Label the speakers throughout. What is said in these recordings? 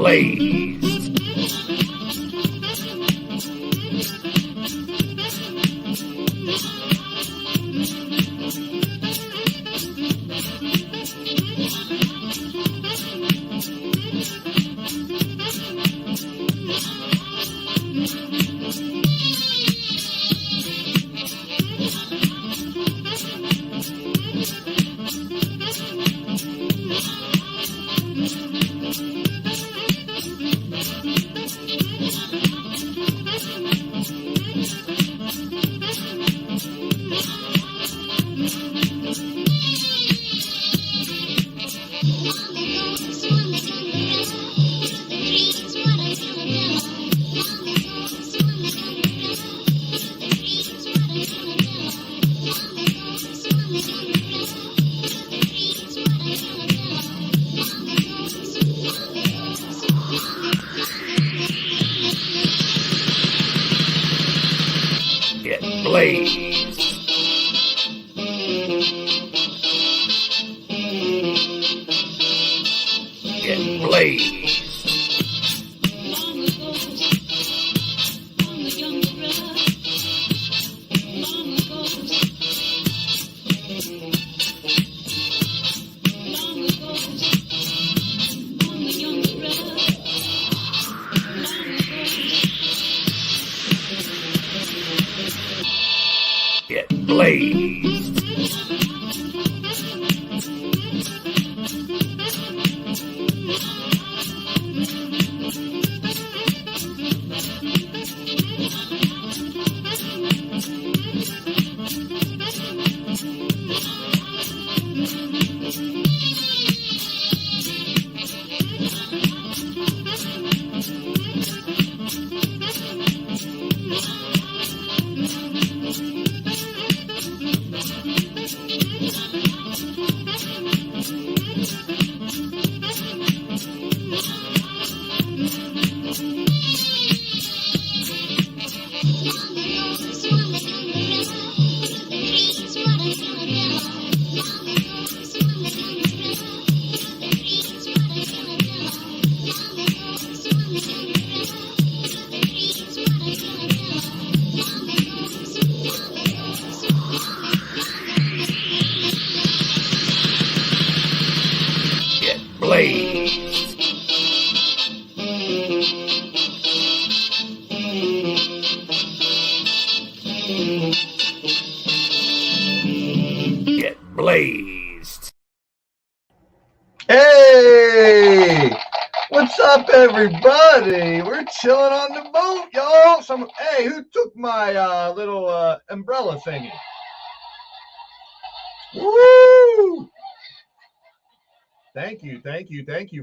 Speaker 1: Blaised. Get blazed. Get blazed. Get blazed. Get blazed. Get blazed.
Speaker 2: Hey, what's up, everybody? We're chilling on the boat, y'all. Hey, who took my little umbrella thingy? Woo! Thank you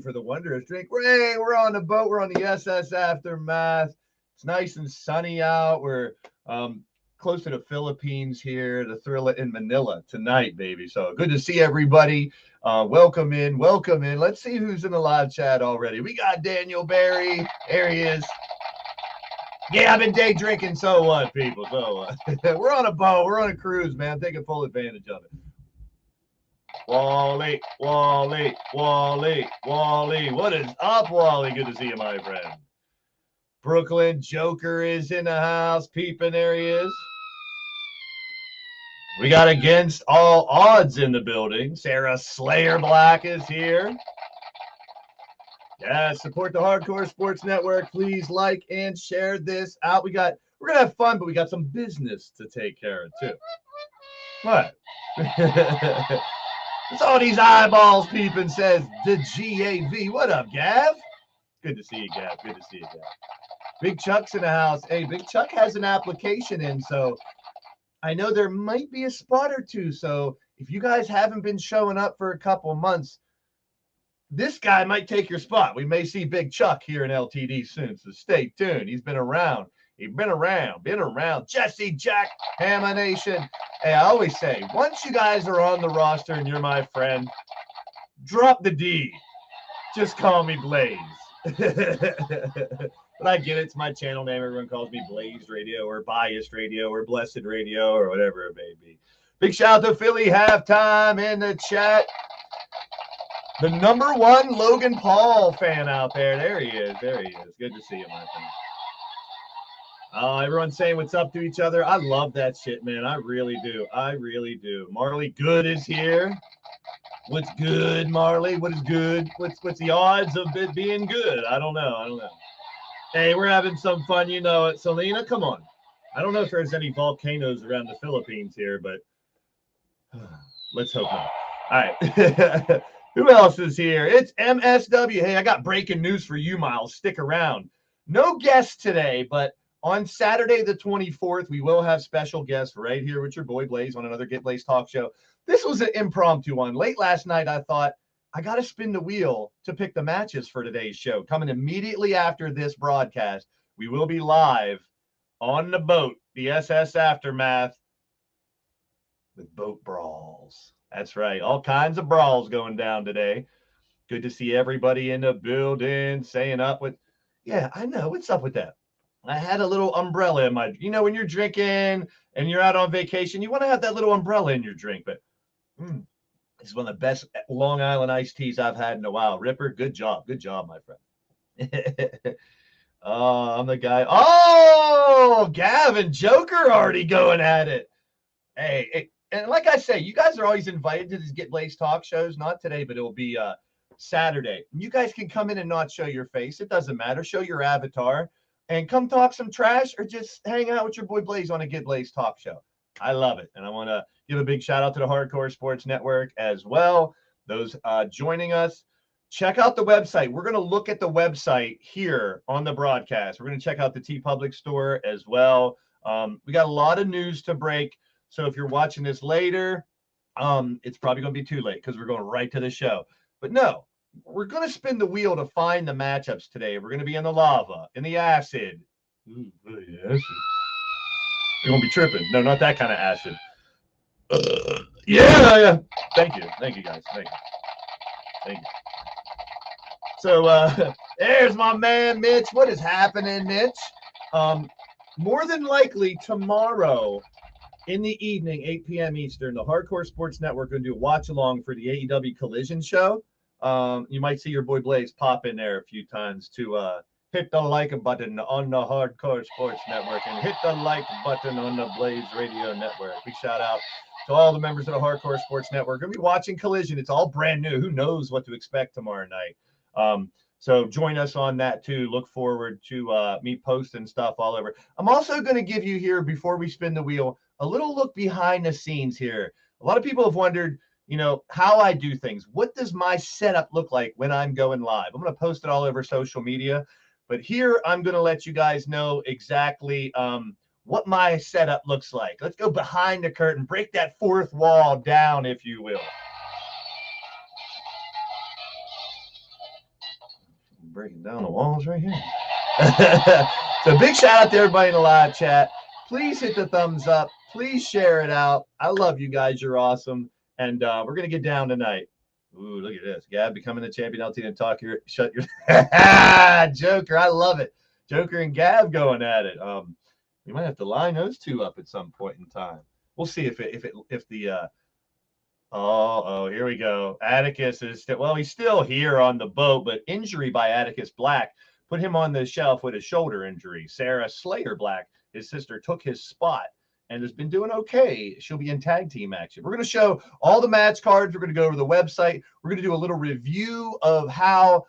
Speaker 2: for the wondrous drink. We're on the boat. We're on the SS Aftermath. It's nice and sunny out. We're close to the Philippines here, the Thrill in Manilla tonight, baby. So good to see everybody. Welcome in. Let's see who's in the live chat already. We got Daniel Barry. There he is. Yeah, I've been day drinking. So what, people? So what? We're on a boat. We're on a cruise, man. Taking full advantage of it. Wally. What is up, Wally? Good to see you, my friend. Brooklyn Joker is in the house. Peeping, there he is. We got Against All Odds in the building. Sarah Slayer Black is here. Yeah, support the Hardcore Sports Network. Please like and share this out. We're gonna have fun, but we got some business to take care of too. What? It's all these eyeballs peeping, says the GAV. What up, Gav? Good to see you, Gav. Big Chuck's in the house. Hey, Big Chuck has an application in, so I know there might be a spot or two. So if you guys haven't been showing up for a couple months, this guy might take your spot. We may see Big Chuck here in LTD soon, so stay tuned. He's been around. Been around. Jesse, Jack, Hammer Nation. Hey, I always say, once you guys are on the roster and you're my friend, drop the D. Just call me Blaze. But I get it. It's my channel name. Everyone calls me Blaised Radio or Biased Radio or Blessed Radio or whatever it may be. Big shout out to Philly Halftime in the chat. The #1 Logan Paul fan out there. There he is. There he is. Good to see you, my friend. Everyone's saying what's up to each other. I love that shit, man. I really do. I really do. Marley Good is here. What's good, Marley? What is good? What's the odds of it being good? I don't know. Hey, we're having some fun. You know it. Selena, come on. I don't know if there's any volcanoes around the Philippines here, but let's hope not. All right. Who else is here? It's MSW. Hey, I got breaking news for you, Miles. Stick around. No guests today, but on Saturday the 24th, we will have special guests right here with your boy Blaze on another Get Blaze talk show. This was an impromptu one. Late last night, I thought, I got to spin the wheel to pick the matches for today's show. Coming immediately after this broadcast, we will be live on the boat, the SS Aftermath, with Boat Brawls. That's right. All kinds of brawls going down today. Good to see everybody in the building saying up with, yeah, I know. What's up with that? I had a little umbrella in my, when you're drinking and you're out on vacation, you want to have that little umbrella in your drink. But this is one of the best Long Island iced teas I've had in a while. Ripper, good job. Good job, my friend. Oh, I'm the guy. Oh, Gavin, Joker already going at it. Hey, and like I say, you guys are always invited to these Get Blaised talk shows. Not today, but it will be Saturday. You guys can come in and not show your face. It doesn't matter. Show your avatar and come talk some trash or just hang out with your boy Blaze on a Get Blaised talk show. I love it. And I want to give a big shout out to the Hardcore Sports Network as well. Those joining us. Check out the website. We're going to look at the website here on the broadcast. We're going to check out the TeePublic store as well. We got a lot of news to break. So if you're watching this later, it's probably going to be too late because we're going right to the show. But no, we're going to spin the wheel to find the matchups today. We're going to be in the lava, in the acid. Ooh, really acid. You're going to be tripping. No, not that kind of acid. Yeah. Thank you, guys. Thank you. So there's my man, Mitch. What is happening, Mitch? More than likely tomorrow in the evening, 8 p.m. Eastern, the Hardcore Sports Network going to do a watch along for the AEW Collision show. You might see your boy Blaze pop in there a few times to hit the like button on the Hardcore Sports Network and hit the like button on the Blaze Radio Network. Big shout out to all the members of the Hardcore Sports Network. Going to be watching Collision. It's all brand new. Who knows what to expect tomorrow night? So join us on that too. Look forward to me posting stuff all over. I'm also going to give you here, before we spin the wheel, a little look behind the scenes here. A lot of people have wondered, how I do things. What does my setup look like when I'm going live? I'm going to post it all over social media. But here I'm going to let you guys know exactly what my setup looks like. Let's go behind the curtain, break that fourth wall down, if you will. Breaking down the walls right here. So big shout out to everybody in the live chat. Please hit the thumbs up. Please share it out. I love you guys. You're awesome. And we're going to get down tonight. Ooh, look at this. Gab becoming the champion LTD and talk your shut your Joker. I love it. Joker and Gab going at it. We might have to line those two up at some point in time. We'll see if the here we go. Atticus is still, he's still here on the boat, but injury by Atticus Black put him on the shelf with a shoulder injury. Sarah Slayer Black, his sister, took his spot and has been doing okay. She'll be in tag team action. We're going to show all the match cards. We're going to go over the website. We're going to do a little review of how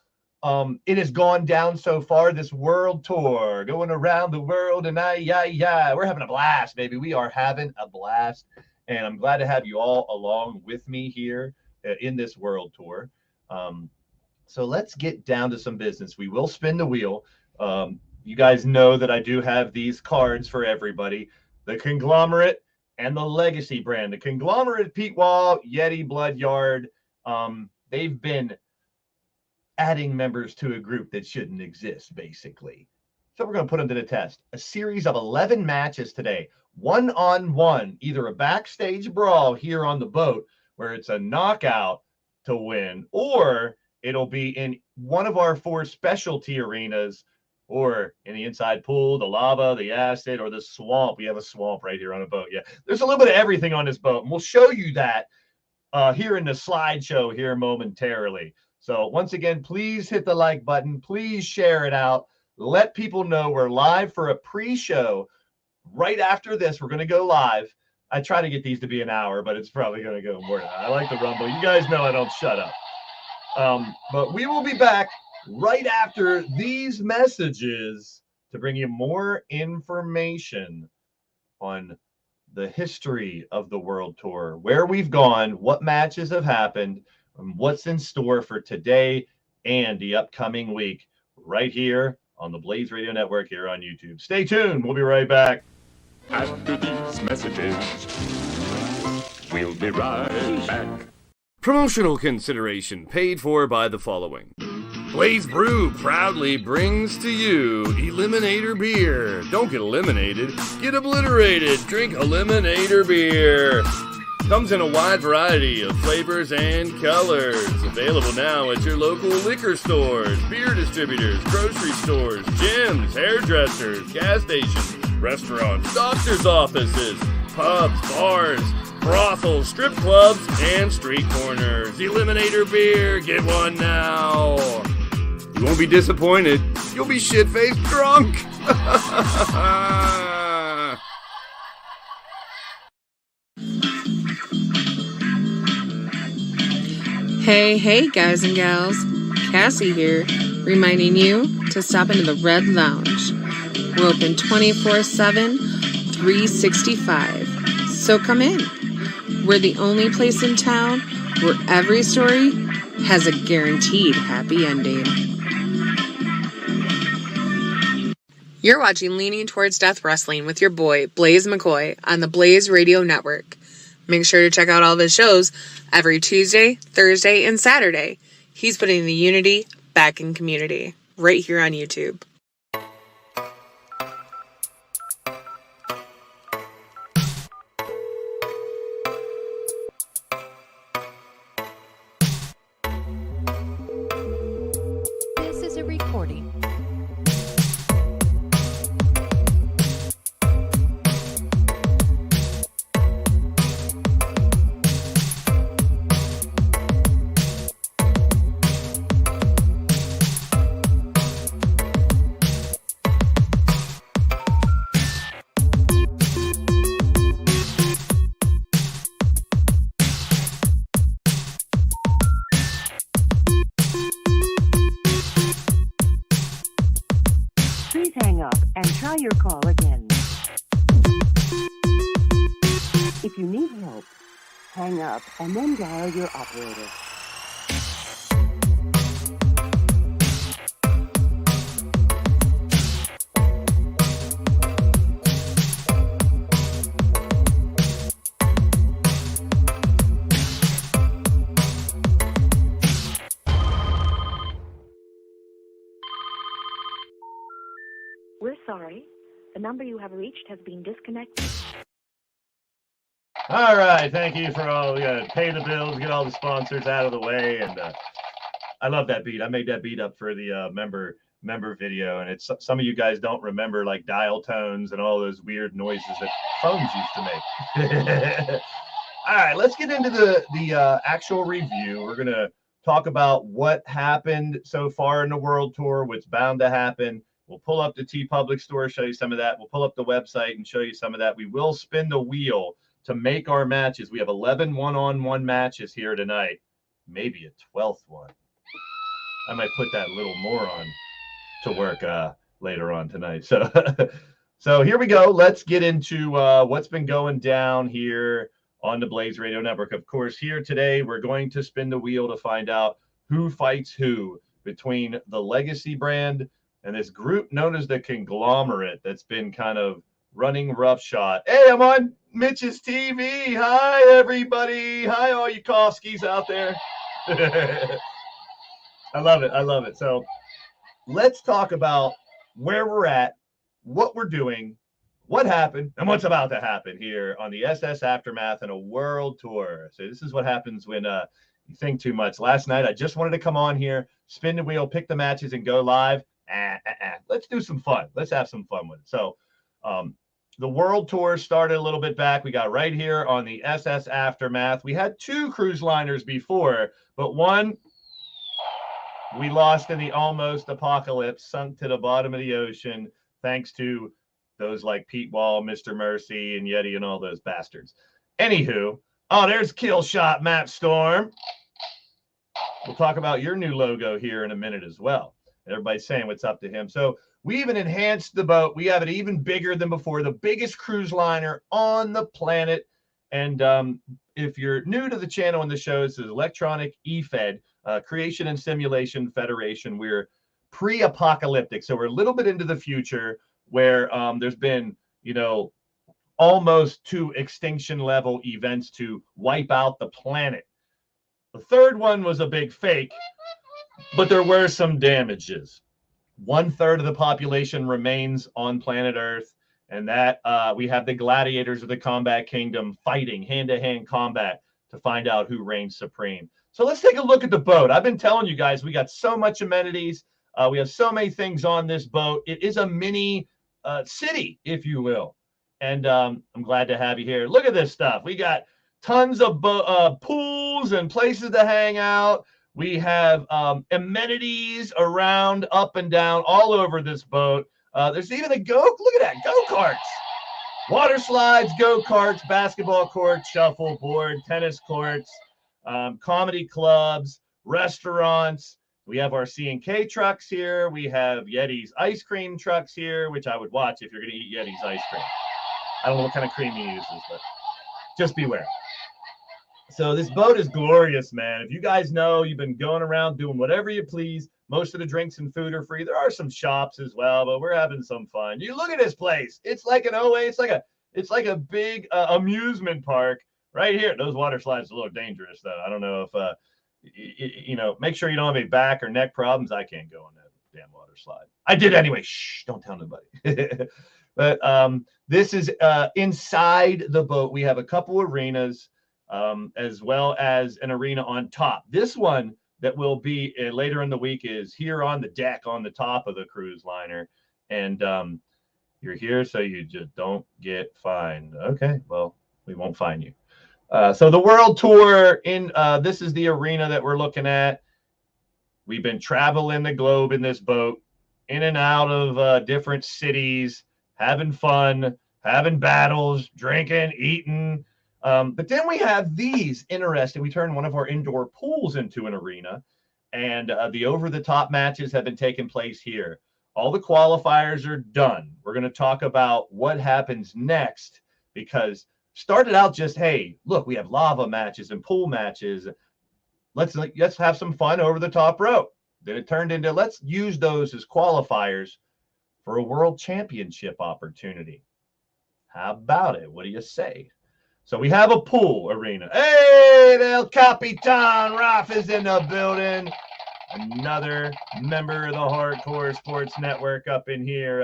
Speaker 2: it has gone down so far, this world tour, going around the world, and we're having a blast, baby. We are having a blast. And I'm glad to have you all along with me here in this world tour. So let's get down to some business. We will spin the wheel. You guys know that I do have these cards for everybody. The Conglomerate and the Legacy brand. The Conglomerate, Pete Wall, Yeti, Bloodyard. They've been adding members to a group that shouldn't exist, basically. So we're going to put them to the test. A series of 11 matches today. One-on-one, either a backstage brawl here on the boat where it's a knockout to win, or it'll be in one of our 4 specialty arenas, or in the inside pool, the lava, the acid, or the swamp. We have a swamp right here on a boat. Yeah, there's a little bit of everything on this boat, and we'll show you that here in the slideshow here momentarily. So once again, please hit the like button. Please share it out. Let people know we're live for a pre-show. Right after this, we're going to go live. I try to get these to be an hour, but it's probably going to go more than that. I like the rumble. You guys know I don't shut up. But we will be back right after these messages to bring you more information on the history of the World Tour, where we've gone, what matches have happened, and what's in store for today and the upcoming week right here on the Blaised Radio Network here on YouTube. Stay tuned. We'll be right back.
Speaker 3: After these messages, we'll be right back.
Speaker 4: Promotional consideration paid for by the following. Blaised Brew proudly brings to you Eliminator Beer. Don't get eliminated, get obliterated. Drink Eliminator Beer. Comes in a wide variety of flavors and colors. Available now at your local liquor stores, beer distributors, grocery stores, gyms, hairdressers, gas stations, restaurants, doctor's offices, pubs, bars, brothels, strip clubs, and street corners. Eliminator Beer, get one now. You won't be disappointed. You'll be shit-faced drunk.
Speaker 5: Hey, guys and gals. Cassie here, reminding you to stop into the Red Lounge. We're open 24/7, 365. So come in. We're the only place in town where every story has a guaranteed happy ending. You're watching Leaning Towards Death Wrestling with your boy, Blaze McCoy, on the Blaze Radio Network. Make sure to check out all of his shows every Tuesday, Thursday, and Saturday. He's putting the unity back in community, right here on YouTube.
Speaker 6: This is a recording.
Speaker 7: Please hang up and try your call again. If you need help, hang up and then dial your operator.
Speaker 8: We're sorry. The number you have reached has been disconnected.
Speaker 2: All right. Thank you for all. We got to pay the bills, get all the sponsors out of the way. And I love that beat. I made that beat up for the member video. And it's some of you guys don't remember like dial tones and all those weird noises that phones used to make. All right. Let's get into the actual review. We're going to talk about what happened so far in the World Tour, what's bound to happen. We'll pull up the TeePublic store, show you some of that. We'll pull up the website and show you some of that. We will spin the wheel to make our matches. We have 11 one-on-one matches here tonight. Maybe a 12th one. I might put that little moron to work later on tonight. So here we go. Let's get into what's been going down here on the Blaze Radio Network. Of course, here today, we're going to spin the wheel to find out who fights who between the Legacy brand and this group known as the Conglomerate that's been kind of running roughshod. Hey, I'm on Mitch's TV. Hi, everybody. Hi, all you Kofskis out there. I love it. I love it. So let's talk about where we're at, what we're doing, what happened, and what's about to happen here on the SS Aftermath and a World Tour. So this is what happens when you think too much. Last night, I just wanted to come on here, spin the wheel, pick the matches, and go live. Let's do some fun. Let's have some fun with it. So the World Tour started a little bit back. We got right here on the SS Aftermath. We had two cruise liners before, but one We lost in the almost apocalypse, sunk to the bottom of the ocean, thanks to those like Pete Wall, Mr. Mercy, and Yeti, and all those bastards. Anywho, oh, there's Kill Shot Matt Storm. We'll talk about your new logo here in a minute as well. Everybody's saying what's up to him. So we even enhanced the boat. We have it even bigger than before, the biggest cruise liner on the planet. And if you're new to the channel and the show, this is Electronic EFED, Creation and Simulation Federation. We're pre-apocalyptic. So we're a little bit into the future where there's been, you know, almost 2 extinction level events to wipe out the planet. The third one was a big fake, but there were some damages. 1/3 of the population remains on planet Earth, and that we have the gladiators of the combat kingdom fighting hand-to-hand combat to find out who reigns supreme. So let's take a look at the boat. I've been telling you guys, we got so much amenities. We have so many things on this boat. It is a mini city, if you will. And I'm glad to have you here. Look at this stuff. We got tons of pools and places to hang out. We have amenities around, up and down, all over this boat. There's even look at that, go-karts. Water slides, go-karts, basketball courts, shuffleboard, tennis courts, comedy clubs, restaurants. We have our C&K trucks here. We have Yeti's ice cream trucks here, which I would watch if you're going to eat Yeti's ice cream. I don't know what kind of cream he uses, but just beware. So this boat is glorious, man. If you guys know, you've been going around doing whatever you please. Most of the drinks and food are free. There are some shops as well, but we're having some fun. You look at this place. It's like an OA. It's like a big amusement park right here. Those water slides are a little dangerous, though. I don't know if you know. Make sure you don't have any back or neck problems. I can't go on that damn water slide. I did anyway. Shh! Don't tell nobody. But this is inside the boat. We have a couple arenas. As well as an arena on top. This one that will be later in the week is here on the deck on the top of the cruise liner. And you're here so you just don't get fined. Okay, well, we won't fine you. So the world tour, this is the arena that we're looking at. We've been traveling the globe in this boat, in and out of different cities, having fun, having battles, drinking, eating. But then we have these interesting. We turned one of our indoor pools into an arena, and the over-the-top matches have been taking place here. All the qualifiers are done. We're going to talk about what happens next, because started out just, hey, look, we have lava matches and pool matches. Let's have some fun over the top rope. Then it turned into, let's use those as qualifiers for a world championship opportunity. How about it? What do you say? So we have a pool arena. Hey, El Capitan Raf is in the building. Another member of the Hardcore Sports Network up in here.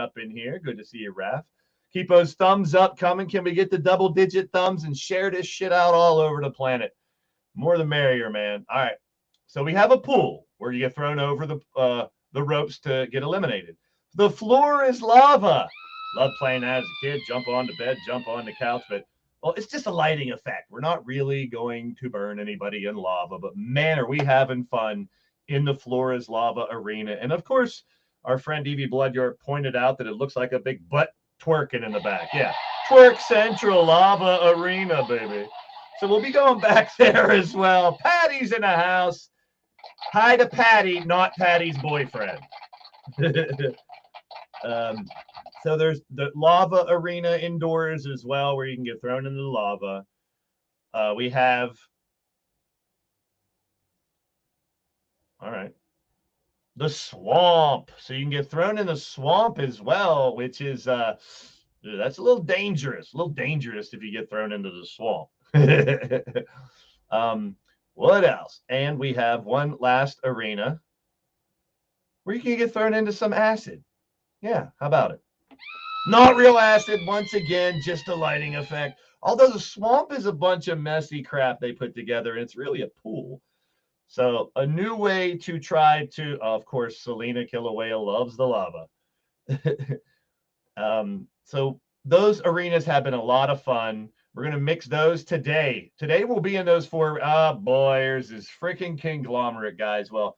Speaker 2: Good to see you, Raf. Keep those thumbs up coming. Can we get the double-digit thumbs and share this shit out all over the planet? More the merrier, man. All right. So we have a pool where you get thrown over the ropes to get eliminated. The floor is lava. Love playing that as a kid. Jump on the bed, jump on the couch, but well, it's just a lighting effect. We're not really going to burn anybody in lava, but man, are we having fun in the Floor is Lava arena. And of course, our friend Evie Bloodyard pointed out that it looks like a big butt twerking in the back. Yeah, Twerk Central Lava Arena, baby. So we'll be going back there as well. Patty's in the house. Hi to Patty, not Patty's boyfriend. So there's the lava arena indoors as well, where you can get thrown into the lava. We have, all right, the swamp. So you can get thrown in the swamp as well, which is, that's a little dangerous. If you get thrown into the swamp. What else? And we have one last arena where you can get thrown into some acid. Yeah, how about it? Not real acid, once again, just a lighting effect. Although the swamp is a bunch of messy crap they put together, and it's really a pool. So a new way to try to, of course, Selena Killer Whale loves the lava. So those arenas have been a lot of fun. We're going to mix those today. Today we'll be in those four. Boy, there's this freaking Conglomerate, guys. Well,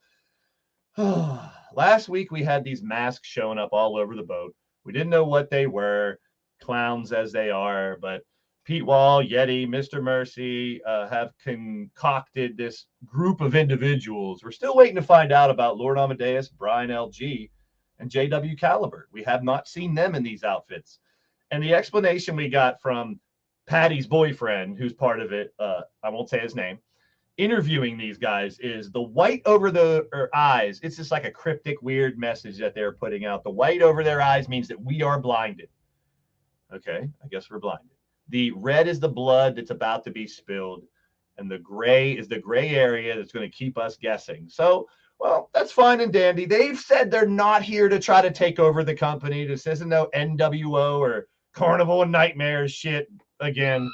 Speaker 2: Last week we had these masks showing up all over the boat. We didn't know what they were, clowns as they are, but Pete Wall, Yeti, Mr. Mercy have concocted this group of individuals. We're still waiting to find out about Lord Amadeus, Brian LG, and JW Caliber. We have not seen them in these outfits. And the explanation we got from Patty's boyfriend, who's part of it, I won't say his name, interviewing these guys, is the white over their eyes. It's just like a cryptic, weird message that they're putting out. The white over their eyes means that we are blinded. Okay, I guess we're blinded. The red is the blood that's about to be spilled, and the gray is the gray area that's going to keep us guessing. So, well, that's fine and dandy. They've said they're not here to try to take over the company. This isn't no NWO or Carnival and Nightmares shit again.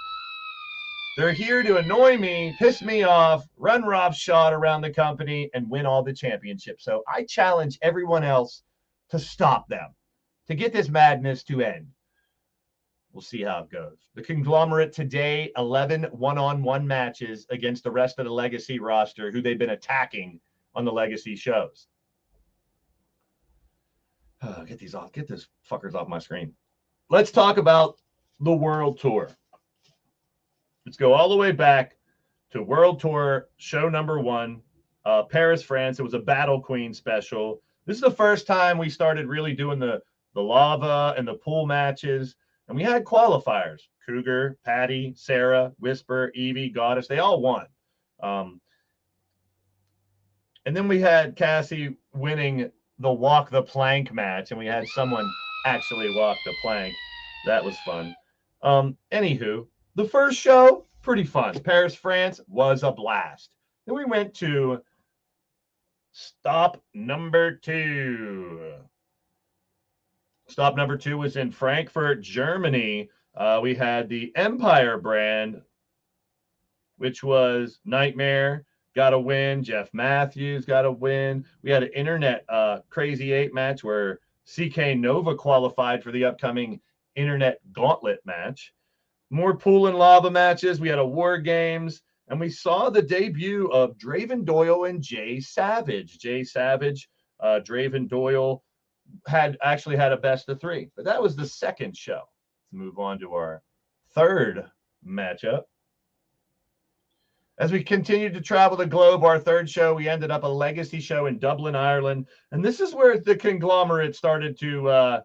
Speaker 2: They're here to annoy me, piss me off, run roughshod around the company, and win all the championships. So I challenge everyone else to stop them, to get this madness to end. We'll see how it goes. The Conglomerate today, 11 one-on-one matches against the rest of the Legacy roster, who they've been attacking on the Legacy shows. Get these fuckers off my screen. Let's talk about the World Tour. Let's go all the way back to World Tour show number 1, Paris, France. It was a Battle Queen special. This is the first time we started really doing the lava and the pool matches. And we had qualifiers. Cougar, Patty, Sarah, Whisper, Evie, Goddess. They all won. And then we had Cassie winning the walk the plank match. And we had someone actually walk the plank. That was fun. Anywho, the first show, pretty fun. Paris, France was a blast. Then we went to stop number 2. Stop number 2 was in Frankfurt, Germany. We had the Empire brand, which was Nightmare, got a win. Jeff Matthews got a win. We had an internet Crazy 8 match where CK Nova qualified for the upcoming internet gauntlet match. More pool and lava matches. We had a War Games, and we saw the debut of Draven Doyle and Jay Savage. Jay Savage, Draven Doyle had a best of 3, but that was the second show. Let's move on to our third matchup. As we continued to travel the globe, our third show, we ended up a Legacy show in Dublin, Ireland, and this is where the Conglomerate started to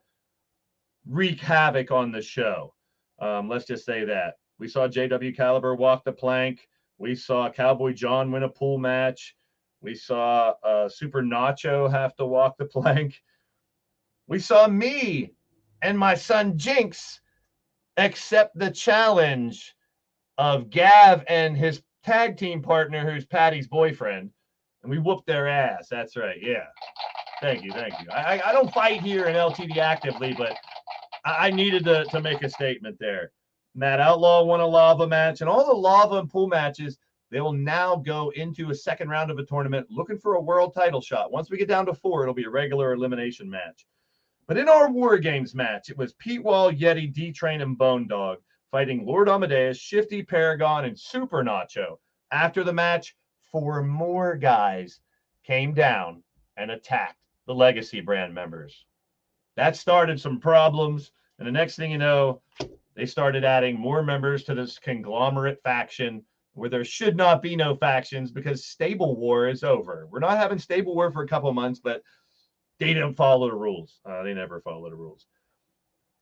Speaker 2: wreak havoc on the show. Let's just say that. We saw JW Caliber walk the plank. We saw Cowboy John win a pool match. We saw Super Nacho have to walk the plank. We saw me and my son Jinx accept the challenge of Gav and his tag team partner, who's Patty's boyfriend, and we whooped their ass. That's right. Yeah. Thank you. I don't fight here in LTD actively, but I needed to make a statement there. Matt Outlaw won a lava match, and all the lava and pool matches, they will now go into a second round of a tournament looking for a world title shot. Once we get down to 4, it'll be a regular elimination match. But in our War Games match, it was Pete Wall, Yeti, D-Train, and Bone Dog fighting Lord Amadeus, Shifty, Paragon, and Super Nacho. After the match, 4 more guys came down and attacked the Legacy brand members. That started some problems, and the next thing you know, they started adding more members to this Conglomerate faction where there should not be no factions because Stable War is over. We're not having Stable War for a couple of months, but they didn't follow the rules. They never follow the rules.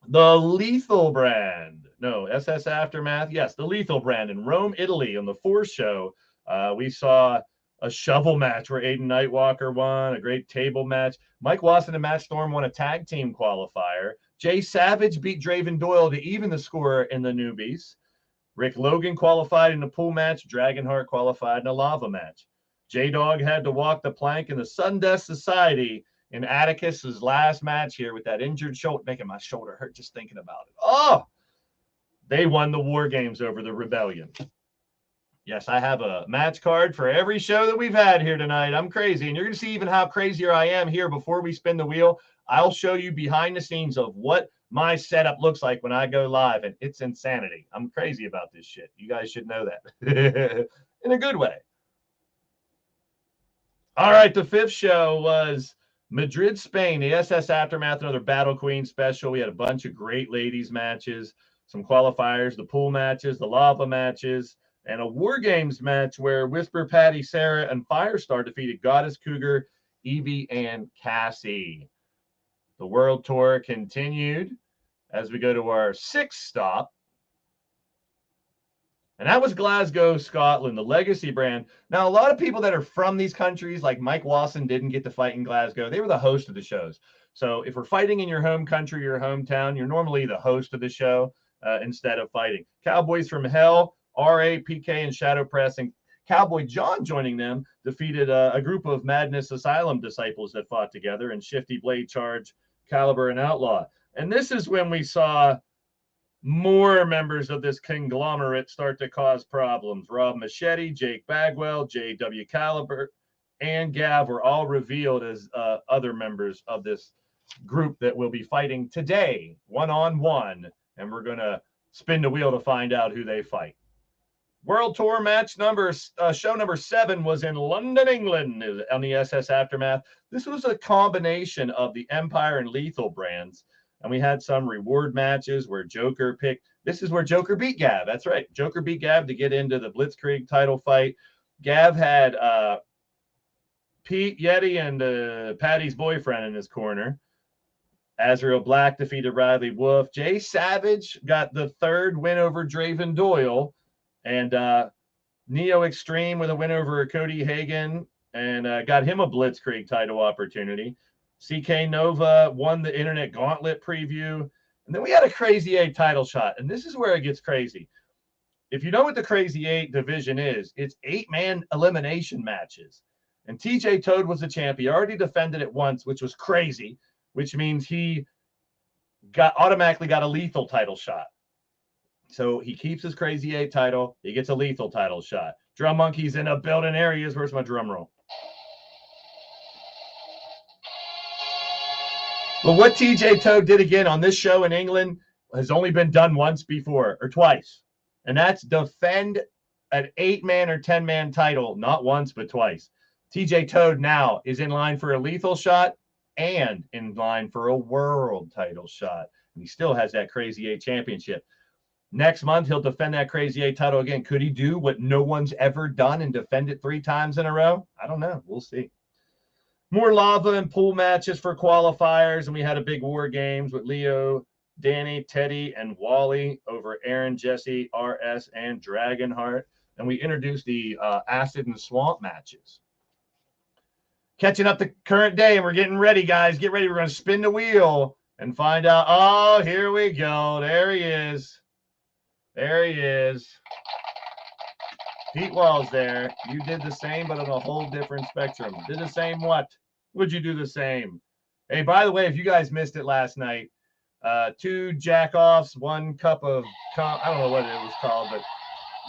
Speaker 2: The Lethal brand. No, SS Aftermath. Yes, the Lethal brand in Rome, Italy on the 4th show. We saw a shovel match where Aiden Nightwalker won, a great table match. Mike Watson and Matt Storm won a tag team qualifier. Jay Savage beat Draven Doyle to even the score in the newbies. Rick Logan qualified in the pool match. Dragonheart qualified in a lava match. J-Dog had to walk the plank in the Sudden Death Society in Atticus's last match here with that injured shoulder, making my shoulder hurt just thinking about it. Oh, they won the War Games over the Rebellion. Yes, I have a match card for every show that we've had here tonight. I'm crazy, and you're going to see even how crazier I am here before we spin the wheel. I'll show you behind the scenes of what my setup looks like when I go live, and it's insanity. I'm crazy about this shit. You guys should know that in a good way. All right, the fifth show was Madrid, Spain, the SS Aftermath, another Battle Queen special. We had a bunch of great ladies matches, some qualifiers, the pool matches, the lava matches, and a War Games match where Whisper, Patty, Sarah, and Firestar defeated Goddess, Cougar, Evie, and Cassie. The World Tour continued as we go to our sixth stop. And that was Glasgow, Scotland, the Legacy brand. Now, a lot of people that are from these countries, like Mike Wasson, didn't get to fight in Glasgow. They were the host of the shows. So if we're fighting in your home country, your hometown, you're normally the host of the show instead of fighting. Cowboys from Hell, RA, PK, and Shadow Press, and Cowboy John joining them defeated a group of Madness Asylum disciples that fought together in Shifty, Blade Charge, Caliber, and Outlaw. And this is when we saw more members of this conglomerate start to cause problems. Rob Machete, Jake Bagwell, J.W. Caliber, and Gav were all revealed as other members of this group that will be fighting today, one-on-one, and we're going to spin the wheel to find out who they fight. World Tour match show number 7 was in London, England, on the SS Aftermath. This was a combination of the Empire and Lethal brands. And we had some reward matches where Joker picked. This is where Joker beat Gav. That's right. Joker beat Gav to get into the Blitzkrieg title fight. Gav had Pete, Yeti, and Patty's boyfriend in his corner. Azrael Black defeated Riley Wolf. Jay Savage got the 3rd win over Draven Doyle. And Neo Extreme with a win over Cody Hagan and got him a Blitzkrieg title opportunity. CK Nova won the Internet Gauntlet preview. And then we had a Crazy 8 title shot. And this is where it gets crazy. If you know what the Crazy 8 division is, it's 8-man elimination matches. And TJ Toad was the champ. He already defended it once, which was crazy, which means he automatically got a lethal title shot. So he keeps his Crazy 8 title. He gets a lethal title shot. Drum Monkey's in a building areas. Where's my drum roll? But what TJ Toad did again on this show in England has only been done once before, or twice. And that's defend an 8-man or 10-man title, not once, but twice. TJ Toad now is in line for a lethal shot and in line for a world title shot. And he still has that Crazy 8 championship. Next month, he'll defend that Crazy 8 title again. Could he do what no one's ever done and defend it 3 times in a row? I don't know. We'll see. More lava and pool matches for qualifiers, and we had a big War Games with Leo, Danny, Teddy, and Wally over Aaron, Jesse, RS, and Dragonheart. And we introduced the Acid and Swamp matches. Catching up the current day, and we're getting ready, guys. Get ready. We're going to spin the wheel and find out. Oh, here we go. There he is. There he is. Pete Walls there. You did the same, but on a whole different spectrum. Did the same what? Would you do the same? Hey, by the way, if you guys missed it last night, 2 jack-offs, 1 cup of, I don't know what it was called, but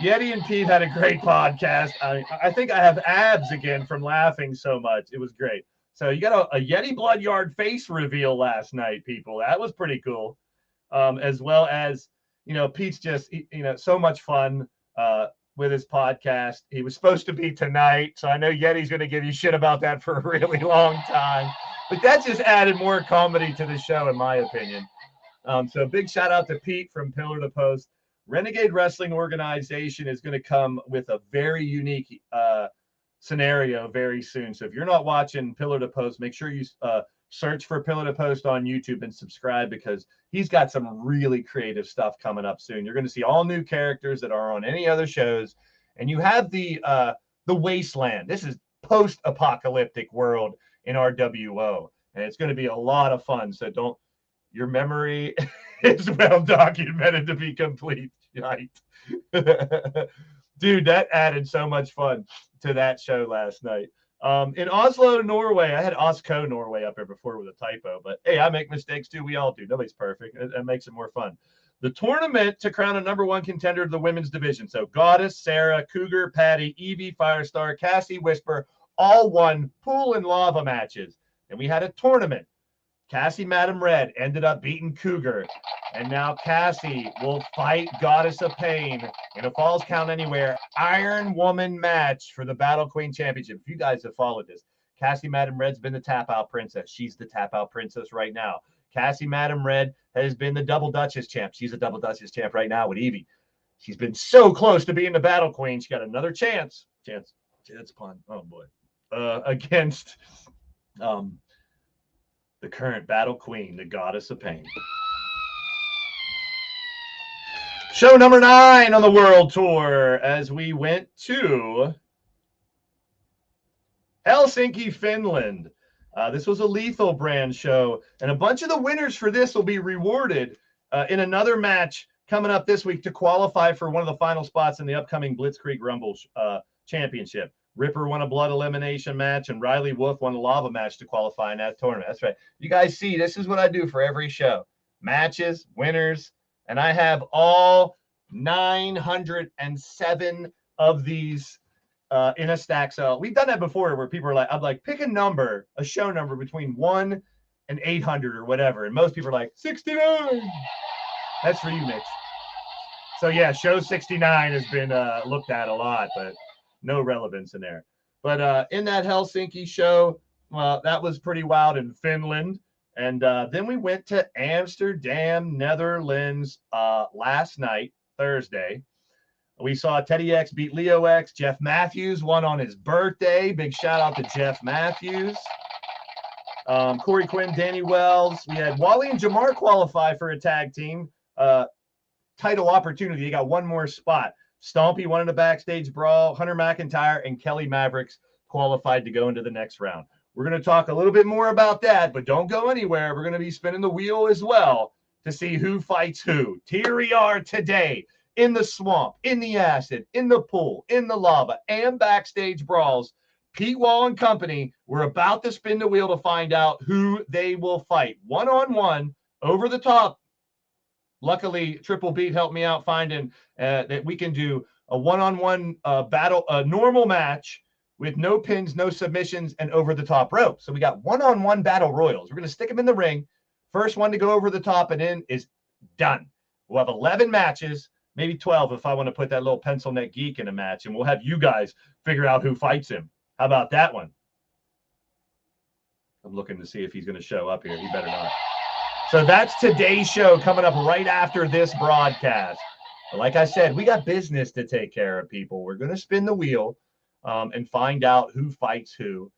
Speaker 2: Yeti and Pete had a great podcast. I think I have abs again from laughing so much. It was great. So you got a Yeti Bloodyard face reveal last night, people. That was pretty cool. As well as, Pete's just, so much fun with his podcast. He was supposed to be tonight, so I know Yeti's going to give you shit about that for a really long time. But that just added more comedy to the show, in my opinion. So big shout out to Pete from Pillar to Post. Renegade Wrestling Organization is going to come with a very unique scenario very soon. So if you're not watching Pillar to Post, make sure you search for Pillar to Post on YouTube and subscribe, because he's got some really creative stuff coming up soon. You're going to see all new characters that are on any other shows. And you have the Wasteland. This is post-apocalyptic world in RWO. And it's going to be a lot of fun. So your memory is well documented to be complete. Right. Dude, that added so much fun to that show last night. In Oslo, Norway, I had Osco, Norway up there before with a typo, but hey, I make mistakes too. We all do. Nobody's perfect. It makes it more fun. The tournament to crown a #1 contender of the women's division. So Goddess, Sarah, Cougar, Patty, Evie, Firestar, Cassie, Whisper, all won pool and lava matches. And we had a tournament. Cassie Madam Red ended up beating Cougar. And now Cassie will fight Goddess of Pain in a Falls Count Anywhere Iron Woman match for the Battle Queen Championship. If you guys have followed this, Cassie Madam Red's been the tap out princess. She's the tap out princess right now. Cassie Madam Red has been the double Duchess champ. She's a double Duchess champ right now with Evie. She's been so close to being the battle queen. She got another chance. Chance pun. Oh boy. Against the current battle queen, the goddess of pain. Show number 9 on the world tour as we went to Helsinki, Finland. This was a Lethal brand show, and a bunch of the winners for this will be rewarded in another match coming up this week to qualify for one of the final spots in the upcoming Blitzkrieg Rumble Championship. Ripper won a blood elimination match, and Riley Wolf won a lava match to qualify in that tournament. That's right. You guys see, this is what I do for every show. Matches, winners, and I have all 907 of these in a stack. So we've done that before where people are like, I'm like, pick a number, a show number between 1 and 800 or whatever. And most people are like, 69. That's for you, Mitch. So yeah, show 69 has been looked at a lot, but no relevance in there. But in that Helsinki show, well, that was pretty wild in Finland. And then we went to Amsterdam, Netherlands last night, Thursday. We saw Teddy X beat Leo X. Jeff Matthews won on his birthday. Big shout out to Jeff Matthews. Corey Quinn, Danny Wells. We had Wally and Jamar qualify for a tag team title opportunity. They got one more spot. Stompy won in a backstage brawl. Hunter McIntyre and Kelly Mavericks qualified to go into the next round. We're going to talk a little bit more about that, but don't go anywhere. We're going to be spinning the wheel as well to see who fights who. Here we are today in the swamp, in the acid, in the pool, in the lava, and backstage brawls. Pete Wall and company, we're about to spin the wheel to find out who they will fight. One-on-one, over the top. Luckily, Triple Beat helped me out finding that we can do a one-on-one battle, a normal match with no pins, no submissions, and over the top rope. So we got one-on-one battle royals. We're going to stick them in the ring. First one to go over the top and in is done. We'll have 11 matches, maybe 12 if I want to put that little pencil neck geek in a match, and we'll have you guys figure out who fights him. How about that one? I'm looking to see if he's going to show up here. He better not. So that's today's show coming up right after this broadcast. But like I said, we got business to take care of, people. We're going to spin the wheel and find out who fights who.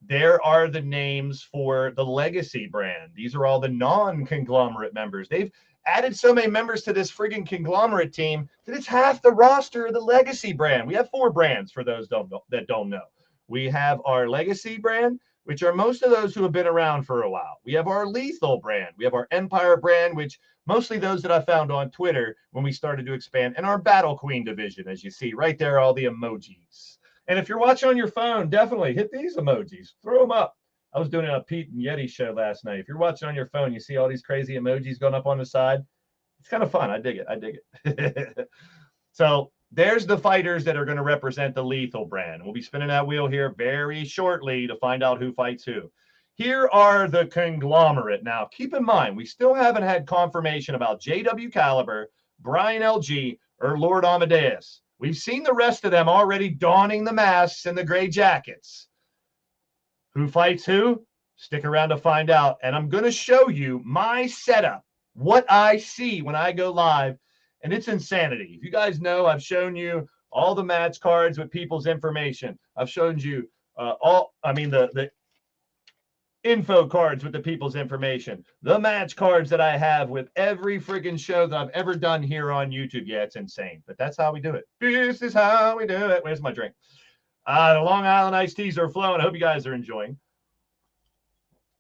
Speaker 2: There are the names for the Legacy brand. These are all the non-Conglomerate members. They've added so many members to this friggin' Conglomerate team that it's half the roster of the Legacy brand. We have 4 brands for those that don't know. We have our Legacy brand, which are most of those who have been around for a while. We have our Lethal brand. We have our Empire brand, which mostly those that I found on Twitter when we started to expand, and our Battle Queen division, as you see right there, all the emojis. And if you're watching on your phone, definitely hit these emojis. Throw them up. I was doing a Pete and Yeti show last night. If you're watching on your phone, you see all these crazy emojis going up on the side. It's kind of fun. I dig it. So there's the fighters that are going to represent the Lethal brand. We'll be spinning that wheel here very shortly to find out who fights who. Here are the Conglomerate. Now, keep in mind, we still haven't had confirmation about JW Caliber, Brian LG, or Lord Amadeus. We've seen the rest of them already donning the masks and the gray jackets. Who fights who? Stick around to find out. And I'm going to show you my setup, what I see when I go live. And it's insanity. If you guys know, I've shown you all the match cards with people's information. I've shown you the info cards with the people's information. The match cards that I have with every friggin' show that I've ever done here on YouTube. Yeah, it's insane. But that's how we do it. This is how we do it. Where's my drink? The Long Island iced teas are flowing. I hope you guys are enjoying.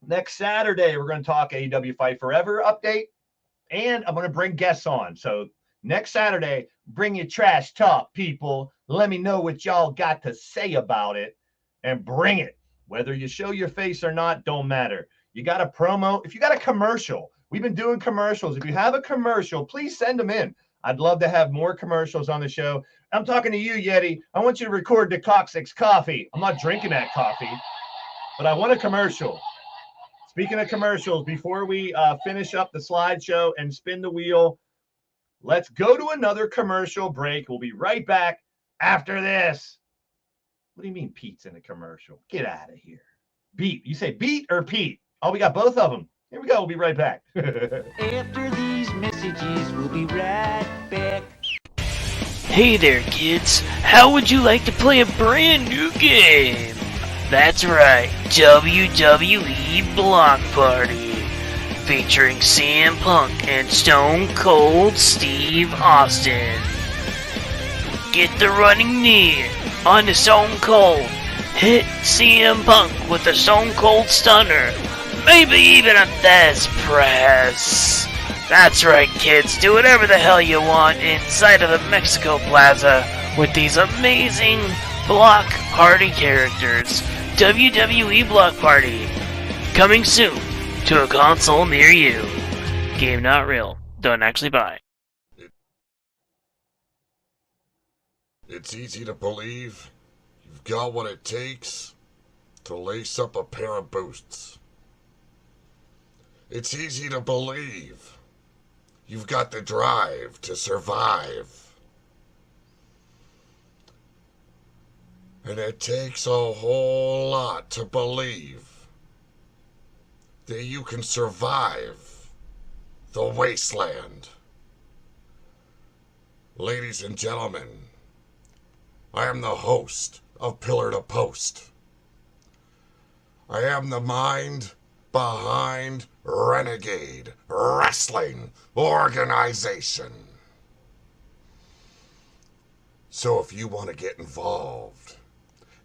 Speaker 2: Next Saturday, we're going to talk AEW Fight Forever update. And I'm going to bring guests on. So next Saturday, bring your trash talk, people. Let me know what y'all got to say about it. And bring it. Whether you show your face or not, don't matter. You got a promo. If you got a commercial, we've been doing commercials. If you have a commercial, please send them in. I'd love to have more commercials on the show. I'm talking to you, Yeti. I want you to record the Coccyx coffee. I'm not drinking that coffee, but I want a commercial. Speaking of commercials, before we finish up the slideshow and spin the wheel, let's go to another commercial break. We'll be right back after this. What do you mean Pete's in a commercial? Get out of here. Beat. You say Beat or Pete? Oh, we got both of them. Here we go. We'll be right back.
Speaker 9: After these messages, we'll be right back.
Speaker 10: Hey there, kids. How would you like to play a brand new game? That's right, WWE Block Party. Featuring CM Punk and Stone Cold Steve Austin. Get the running knee on the Stone Cold. Hit CM Punk with a Stone Cold Stunner. Maybe even a Thesz Press. That's right, kids. Do whatever the hell you want inside of the Mexico Plaza with these amazing Block Party characters. WWE Block Party. Coming soon to a console near you. Game not real. Don't actually buy.
Speaker 11: It's easy to believe you've got what it takes to lace up a pair of boots. It's easy to believe you've got the drive to survive. And it takes a whole lot to believe that you can survive the wasteland. Ladies and gentlemen, I am the host of Pillar to Post. I am the mind behind Renegade Wrestling Organization. So if you want to get involved,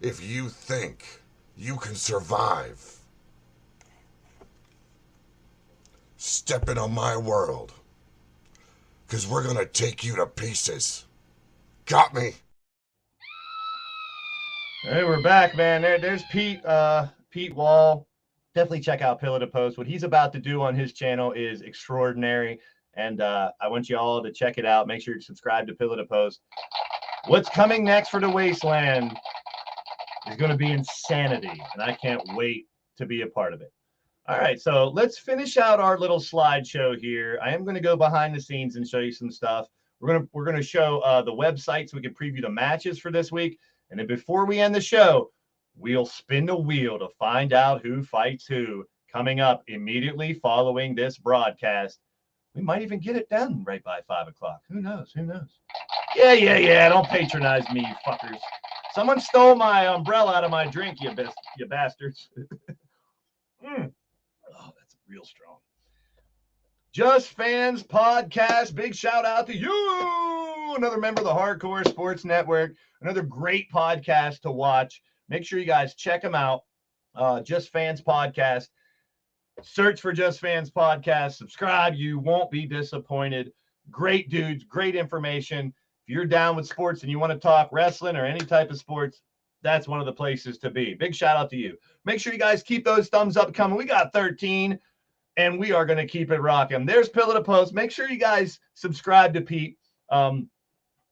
Speaker 11: if you think you can survive, step into my world, because we're going to take you to pieces. Got me?
Speaker 2: Hey, we're back, man. There's Pete. Pete Wall. Definitely check out Pillar to Post. What he's about to do on his channel is extraordinary, and I want you all to check it out. Make sure you subscribe to Pillar to Post. What's coming next for the Wasteland is going to be insanity, and I can't wait to be a part of it. All right, so let's finish out our little slideshow here. I am going to go behind the scenes and show you some stuff. We're gonna show the website so we can preview the matches for this week. And then before we end the show, we'll spin the wheel to find out who fights who coming up immediately following this broadcast. We might even get it done right by 5 o'clock. Who knows? Who knows? Yeah. Don't patronize me, you fuckers. Someone stole my umbrella out of my drink, you bastards. Oh, that's real strong. Just Fans Podcast. Big shout out to you. Another member of the Hardcore Sports Network. Another great podcast to watch. Make sure you guys check them out. Just Fans Podcast. Search for Just Fans Podcast. Subscribe. You won't be disappointed. Great dudes. Great information. If you're down with sports and you want to talk wrestling or any type of sports, that's one of the places to be. Big shout out to you. Make sure you guys keep those thumbs up coming. We got 13, and we are going to keep it rocking. There's Pillar to Post. Make sure you guys subscribe to Pete.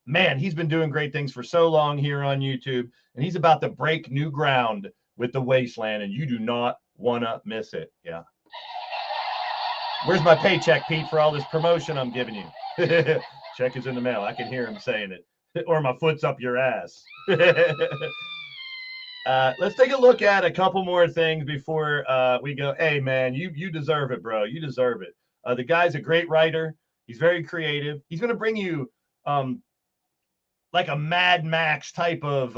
Speaker 2: Man, he's been doing great things for so long here on YouTube, and he's about to break new ground with the Wasteland, and you do not want to miss it. Yeah. Where's my paycheck, Pete, for all this promotion I'm giving you? Check is in the mail. I can hear him saying it. Or my foot's up your ass. Let's take a look at a couple more things before we go. Hey, man, you deserve it, bro. You deserve it. The guy's a great writer. He's very creative. He's going to bring you like a Mad Max type of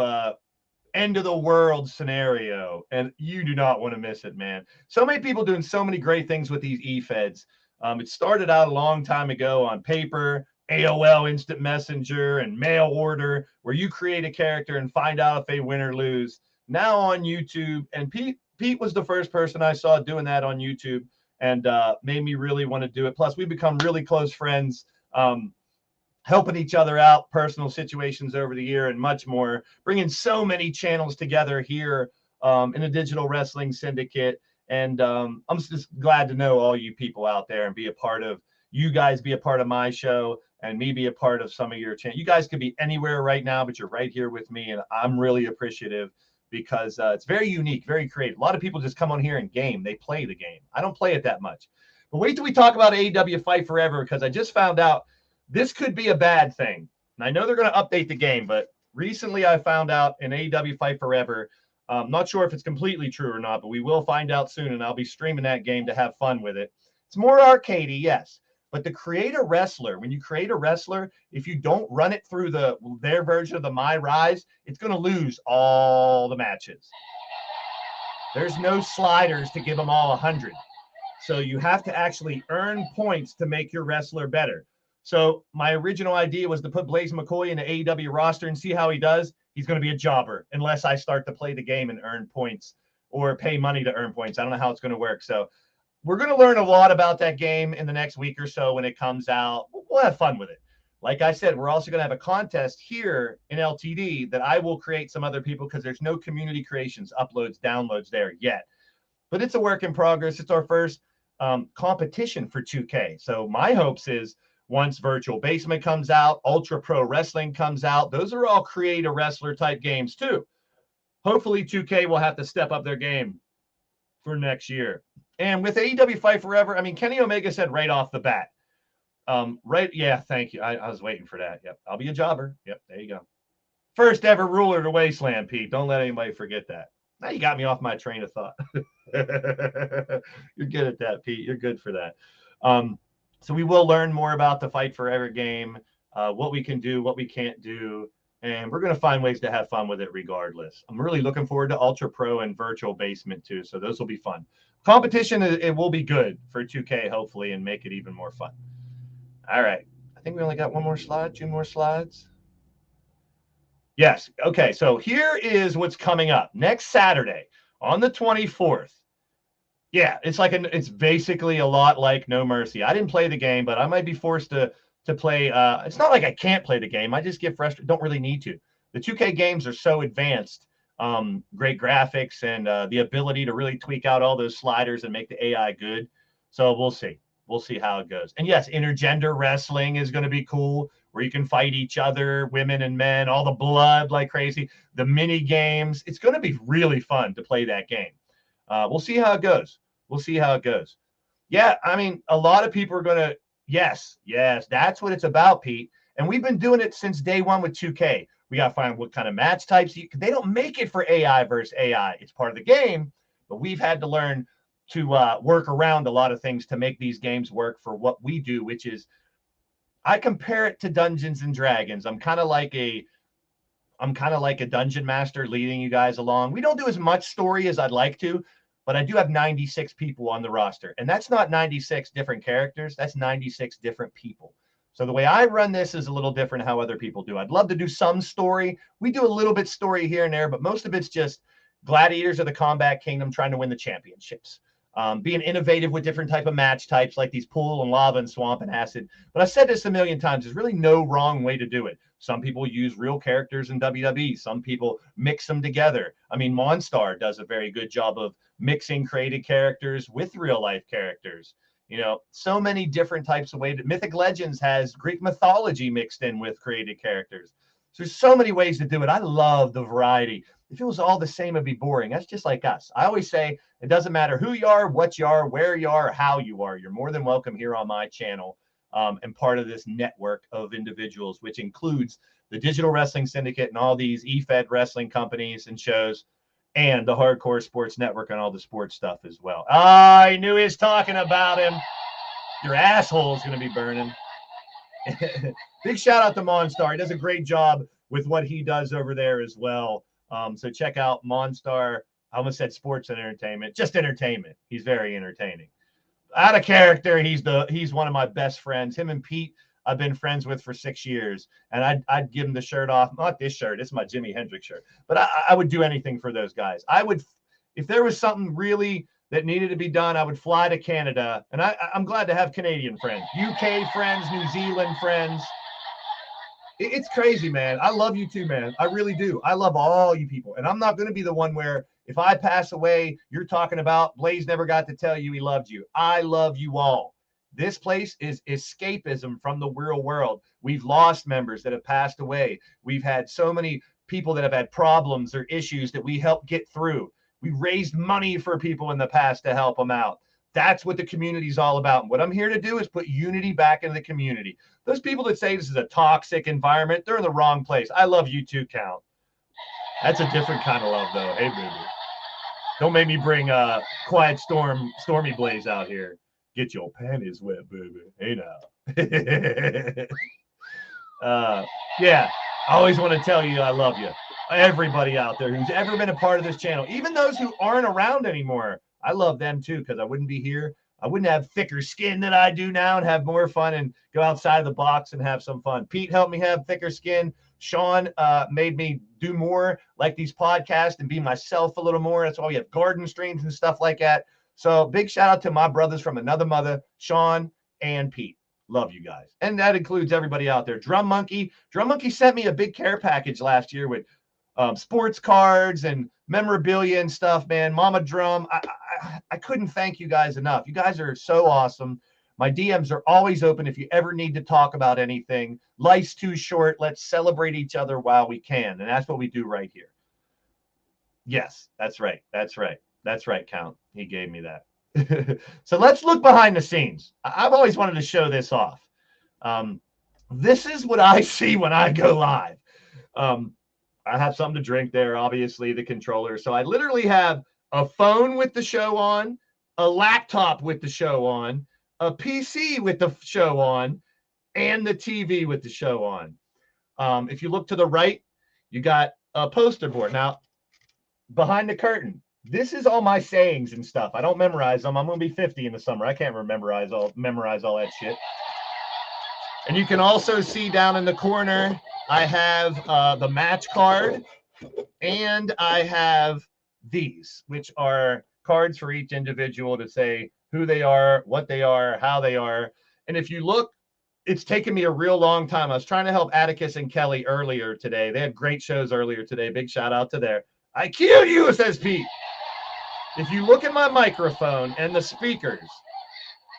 Speaker 2: end of the world scenario, and you do not want to miss it, man. So many people doing so many great things with these e-feds. It started out a long time ago on paper, AOL Instant Messenger, and mail order, where you create a character and find out if they win or lose. Now on YouTube, and Pete was the first person I saw doing that on YouTube, and made me really want to do it. Plus, we become really close friends, helping each other out, personal situations over the year, and much more. Bringing so many channels together here in the Digital Wrestling Syndicate. And I'm just glad to know all you people out there and be a part of, you guys be a part of my show and me be a part of some of your channels. You guys could be anywhere right now, but you're right here with me, and I'm really appreciative because it's very unique, very creative. A lot of people just come on here and game. They play the game. I don't play it that much. But wait till we talk about AEW Fight Forever, because I just found out this could be a bad thing. And I know they're going to update the game, but recently I found out in AEW Fight Forever, not sure if it's completely true or not, but we will find out soon, and I'll be streaming that game to have fun with it. It's more arcadey, yes, but to create a wrestler, when you create a wrestler, if you don't run it through their version of the My Rise, it's going to lose all the matches. There's no sliders to give them all 100. So you have to actually earn points to make your wrestler better. So my original idea was to put Blaised McCoy in the AEW roster and see how he does. He's going to be a jobber unless I start to play the game and earn points or pay money to earn points. I don't know how it's going to work. So we're going to learn a lot about that game in the next week or so when it comes out. We'll have fun with it. Like I said, we're also going to have a contest here in LTD that I will create some other people because there's no community creations, uploads, downloads there yet. But it's a work in progress. It's our first competition for 2K. So my hopes is once Virtual Basement comes out, Ultra Pro Wrestling comes out, those are all create a wrestler type games too. Hopefully 2K will have to step up their game for next year. And with AEW Fight Forever, I mean, Kenny Omega said right off the bat, yeah, thank you. I was waiting for that. Yep, I'll be a jobber. Yep, there you go. First ever ruler to Wasteland, Pete. Don't let anybody forget that. Now you got me off my train of thought. You're good at that, Pete. You're good for that. So we will learn more about the Fight Forever game, what we can do, what we can't do, and we're going to find ways to have fun with it regardless. I'm really looking forward to Ultra Pro and Virtual Basement too, so those will be fun. Competition, it will be good for 2K, hopefully, and make it even more fun. All right. I think we only got one more slide, 2 more slides. Yes. Okay. So here is what's coming up next Saturday on the 24th. Yeah, it's basically a lot like No Mercy. I didn't play the game, but I might be forced to play. It's not like I can't play the game. I just get frustrated. Don't really need to. The 2K games are so advanced, great graphics and the ability to really tweak out all those sliders and make the AI good. So we'll see. We'll see how it goes. And yes, intergender wrestling is going to be cool, where you can fight each other, women and men, all the blood like crazy, the mini games. It's going to be really fun to play that game. We'll see how it goes. We'll see how it goes. Yeah, I mean, a lot of people are going to, yes, that's what it's about, Pete. And we've been doing it since day one with 2K. We got to find what kind of match types. They don't make it for AI versus AI. It's part of the game, but we've had to learn to work around a lot of things to make these games work for what we do, which is, I compare it to Dungeons and Dragons. I'm kind of like a dungeon master leading you guys along. We don't do as much story as I'd like to, but I do have 96 people on the roster, and that's not 96 different characters. That's 96 different people. So the way I run this is a little different how other people do. I'd love to do some story. We do a little bit story here and there, but most of it's just gladiators of the Combat Kingdom trying to win the championships. Being innovative with different type of match types like these pool and lava and swamp and acid. But I've said this a million times. There's really no wrong way to do it. Some people use real characters in WWE. Some people mix them together. I mean, Monstar does a very good job of mixing created characters with real life characters. You know, so many different types of ways. Mythic Legends has Greek mythology mixed in with created characters. So there's so many ways to do it. I love the variety. If it was all the same, it'd be boring. That's just like us. I always say it doesn't matter who you are, what you are, where you are, or how you are. You're more than welcome here on my channel and part of this network of individuals, which includes the Digital Wrestling Syndicate and all these EFED wrestling companies and shows, and the Hardcore Sports Network and all the sports stuff as well. I knew he was talking about him. Your asshole is going to be burning. Big shout out to Monstar. He does a great job with what he does over there as well. So check out Monstar. I almost said sports and entertainment, just entertainment. He's very entertaining. Out of character, he's one of my best friends. Him and Pete, I've been friends with for 6 years, and I'd give him the shirt off. Not this shirt. It's my Jimi Hendrix shirt. But I would do anything for those guys. I would, if there was something really that needed to be done, I would fly to Canada. And I'm glad to have Canadian friends, UK friends, New Zealand friends. It's crazy, man. I love you too, man. I really do. I love all you people. And I'm not going to be the one where if I pass away, you're talking about Blaised never got to tell you he loved you. I love you all. This place is escapism from the real world. We've lost members that have passed away. We've had so many people that have had problems or issues that we helped get through. We raised money for people in the past to help them out. That's what the community is all about. And what I'm here to do is put unity back into the community. Those people that say this is a toxic environment, they're in the wrong place. I love you too, Count. That's a different kind of love, though. Hey, baby. Don't make me bring Quiet Stormy Blaze out here. Get your panties wet, baby. Hey, now. Yeah, I always want to tell you I love you. Everybody out there who's ever been a part of this channel, even those who aren't around anymore, I love them too, because I wouldn't be here. I wouldn't have thicker skin than I do now and have more fun and go outside of the box and have some fun. Pete helped me have thicker skin. Sean made me do more like these podcasts and be myself a little more. That's why we have garden streams and stuff like that. So big shout out to my brothers from another mother, Sean and Pete. Love you guys. And that includes everybody out there. Drum Monkey sent me a big care package last year with sports cards and memorabilia and stuff, man. Mama Drum, I couldn't thank you guys enough. You guys are so awesome. My DMs are always open if you ever need to talk about anything. Life's too short. Let's celebrate each other while we can. And that's what we do right here. Yes, that's right. That's right. That's right, Count. He gave me that. So let's look behind the scenes. I've always wanted to show this off. This is what I see when I go live. I have something to drink there, obviously, the controller. So I literally have a phone with the show on, a laptop with the show on, a PC with the show on, and the TV with the show on. If you look to the right, you got a poster board. Now, behind the curtain, this is all my sayings and stuff. I don't memorize them. I'm going to be 50 in the summer. I can't memorize all that shit. And you can also see down in the corner, I have the match card, and I have these, which are cards for each individual to say who they are, what they are, how they are. And if you look, it's taken me a real long time. I was trying to help Atticus and Kelly earlier today. They had great shows earlier today. Big shout out to there. I killed you, says Pete. If you look at my microphone and the speakers,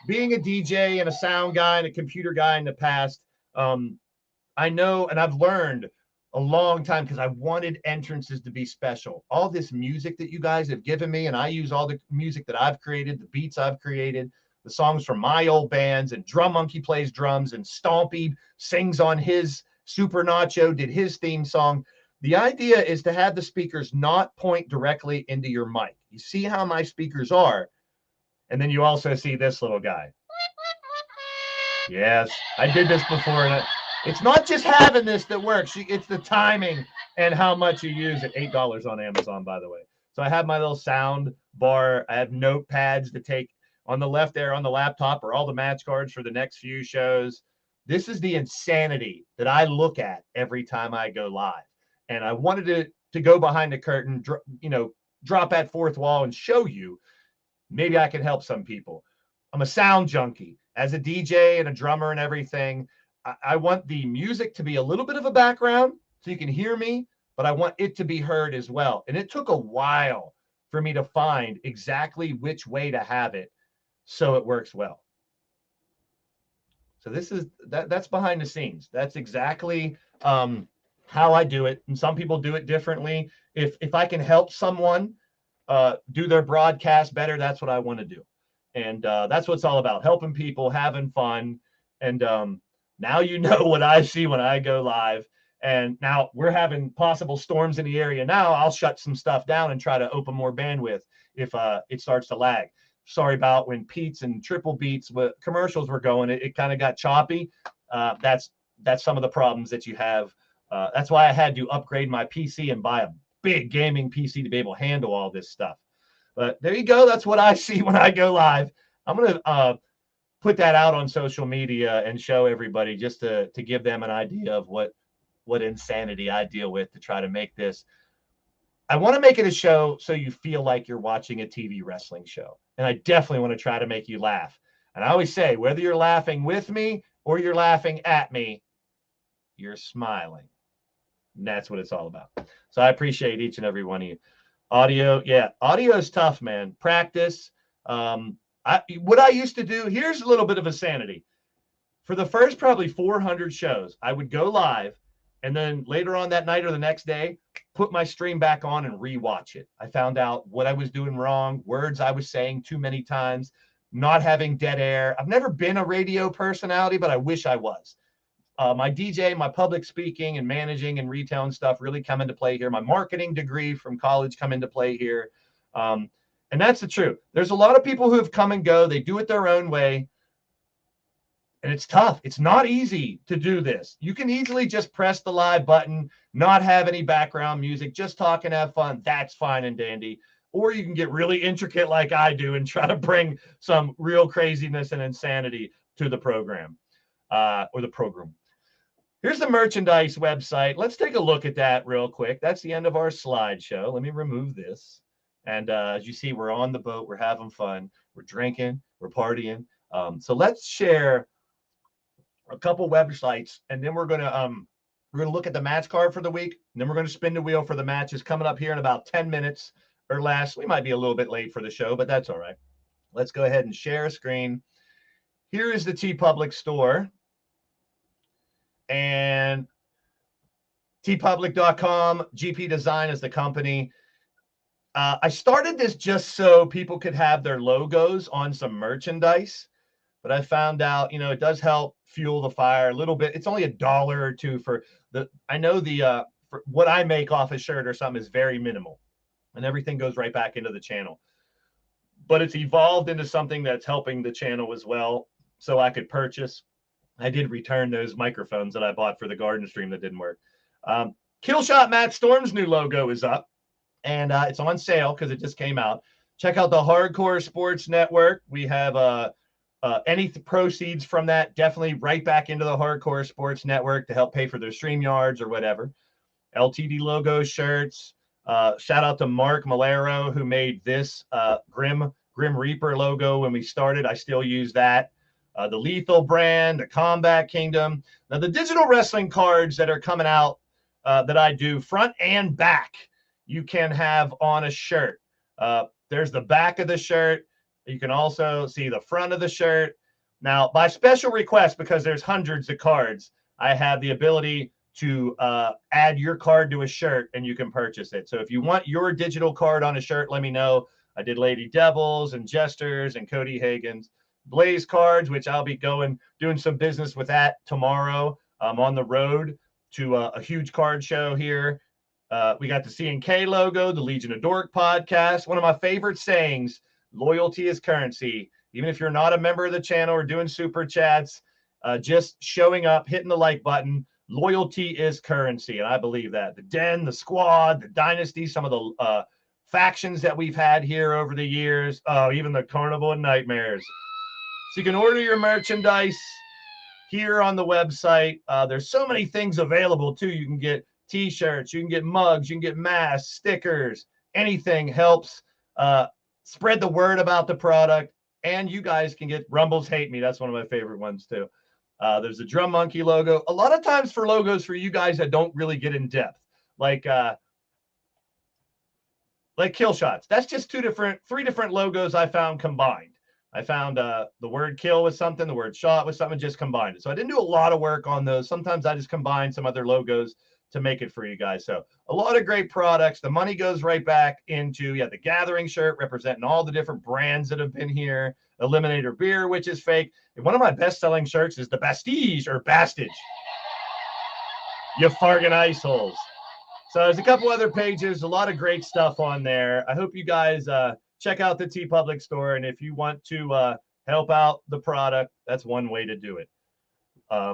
Speaker 2: being a DJ and a sound guy and a computer guy in the past, I know, and I've learned a long time because I wanted entrances to be special. All this music that you guys have given me, and I use all the music that I've created, the beats I've created, the songs from my old bands, and Drum Monkey plays drums, and Stompy sings on his Super Nacho, did his theme song. The idea is to have the speakers not point directly into your mic. You see how my speakers are, and then you also see this little guy. Yes, I did this before, and it's not just having this that works. It's the timing and how much you use it. $8 on Amazon, by the way. So I have my little sound bar. I have notepads to take. On the left there on the laptop are all the match cards for the next few shows. This is the insanity that I look at every time I go live. And I wanted to go behind the curtain, drop that fourth wall and show you. Maybe I can help some people. I'm a sound junkie. As a DJ and a drummer and everything, I want the music to be a little bit of a background so you can hear me, but I want it to be heard as well. And it took a while for me to find exactly which way to have it so it works well. So this is that's behind the scenes. That's exactly how I do it. And some people do it differently. If I can help someone do their broadcast better, that's what I want to do. And that's what it's all about, helping people, having fun. And now you know what I see when I go live. And now we're having possible storms in the area. Now I'll shut some stuff down and try to open more bandwidth if it starts to lag. Sorry about when Pete's and Triple Beats commercials were going. It kind of got choppy. That's some of the problems that you have. That's why I had to upgrade my PC and buy a big gaming PC to be able to handle all this stuff. But there you go. That's what I see when I go live. I'm going to put that out on social media and show everybody just to give them an idea of what insanity I deal with to try to make this. I want to make it a show so you feel like you're watching a TV wrestling show. And I definitely want to try to make you laugh. And I always say, whether you're laughing with me or you're laughing at me, you're smiling. And that's what it's all about. So I appreciate each and every one of you. Audio, yeah, audio is tough, man. Practice. What I used to do, here's a little bit of insanity. For the first probably 400 shows, I would go live, and then later on that night or the next day, put my stream back on and rewatch it. I found out what I was doing wrong, words I was saying too many times. not having dead air. I've never been a radio personality, but I wish I was. My DJ, my public speaking and managing and retail and stuff really come into play here. My marketing degree from college come into play here. And that's the truth. There's a lot of people who have come and go. They do it their own way. And it's tough. It's not easy to do this. You can easily just press the live button, not have any background music, just talk and have fun. That's fine and dandy. Or you can get really intricate like I do and try to bring some real craziness and insanity to the program or the program. Here's the merchandise website. Let's take a look at that real quick. That's the end of our slideshow. Let me remove this. And as you see, we're on the boat. We're having fun. We're drinking. We're partying. So let's share a couple websites, and then we're gonna look at the match card for the week. And then we're gonna spin the wheel for the matches coming up here in about 10 minutes or less. We might be a little bit late for the show, but that's all right. Let's go ahead and share a screen. Here is the TeePublic store. And teepublic.com, GP Design is the company. I started this just so people could have their logos on some merchandise, but I found out, it does help fuel the fire a little bit. It's only $1 or $2 for I know for what I make off a shirt or something is very minimal, and everything goes right back into the channel. But it's evolved into something that's helping the channel as well, so I could purchase. I did return those microphones that I bought for the garden stream that didn't work. Killshot Matt Storm's new logo is up, and it's on sale because it just came out. Check out the Hardcore Sports Network. We have any proceeds from that definitely right back into the Hardcore Sports Network to help pay for their StreamYards or whatever. LTD logo shirts. Shout out to Mark Malero, who made this Grim Reaper logo when we started. I still use that. The Lethal brand, the Combat Kingdom. Now, the digital wrestling cards that are coming out that I do front and back, you can have on a shirt. There's the back of the shirt. You can also see the front of the shirt. Now, by special request, because there's hundreds of cards, I have the ability to add your card to a shirt and you can purchase it. So if you want your digital card on a shirt, let me know. I did Lady Devils and Jesters and Cody Hagen's. Blaised cards, which I'll be doing some business with that tomorrow. I'm on the road to a huge card show here. We got the C&K logo, the Legion of Dork podcast. One of my favorite sayings, loyalty is currency. Even if you're not a member of the channel or doing super chats, just showing up, hitting the like button, loyalty is currency. And I believe that. The Den, the Squad, the Dynasty, some of the factions that we've had here over the years. Oh, even the Carnival of Nightmares. So you can order your merchandise here on the website. There's so many things available too. You can get t-shirts, you can get mugs, you can get masks, stickers, anything helps spread the word about the product. And you guys can get Rumbles Hate Me. That's one of my favorite ones too. There's a Drum Monkey logo. A lot of times for logos for you guys that don't really get in depth, like Kill Shots. That's just three different logos I found combined. I found the word kill with something, the word shot with something, just combined it. So I didn't do a lot of work on those. Sometimes I just combine some other logos to make it for you guys. So a lot of great products. The money goes right back into, the Gathering shirt representing all the different brands that have been here. Eliminator beer, which is fake. And one of my best-selling shirts is the Bastige or Bastage. You farting ice holes. So there's a couple other pages, a lot of great stuff on there. I hope you guys check out the TeePublic store, and if you want to help out the product, that's one way to do it.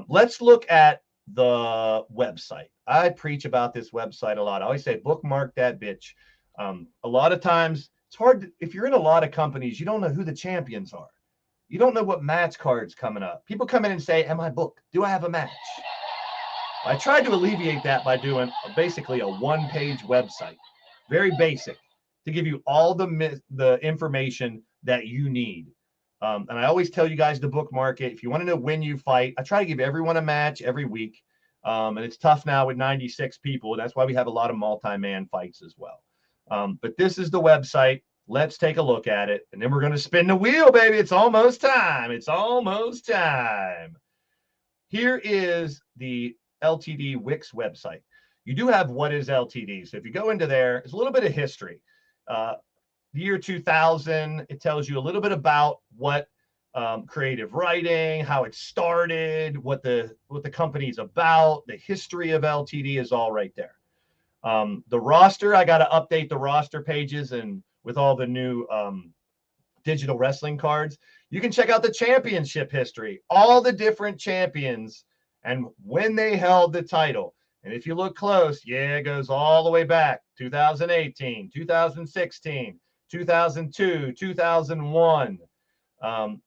Speaker 2: Let's look at the website. I preach about this website a lot. I always say bookmark that bitch. A lot of times, it's hard. If you're in a lot of companies, you don't know who the champions are. You don't know what match card's coming up. People come in and say, am I booked? Do I have a match? I tried to alleviate that by doing basically a one-page website. Very basic, to give you all the information that you need. And I always tell you guys to bookmark it. If you want to know when you fight, I try to give everyone a match every week. And it's tough now with 96 people. That's why we have a lot of multi-man fights as well. But this is the website. Let's take a look at it. And then we're going to spin the wheel, baby. It's almost time. It's almost time. Here is the LTD Wix website. You do have What is LTD. So if you go into there, it's a little bit of history. The year 2000, it tells you a little bit about what creative writing, how it started, what the company's about, the history of LTD is all right there. The roster, I got to update the roster pages, and with all the new digital wrestling cards, you can check out the championship history, all the different champions and when they held the title. And if you look close, yeah, it goes all the way back 2018, 2016, 2002, 2001.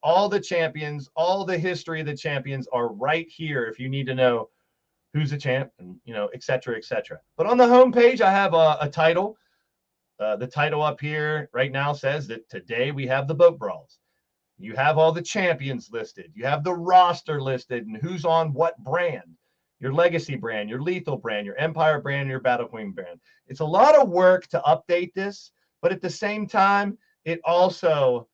Speaker 2: All the champions, all the history of the champions are right here if you need to know who's a champ, and et cetera, et cetera. But on the homepage, I have a title. The title up here right now says that today we have the BOAT Brawls. You have all the champions listed. You have the roster listed and who's on what brand. Your Legacy brand, your Lethal brand, your Empire brand, your Battle Queen brand. It's a lot of work to update this, but at the same time, it also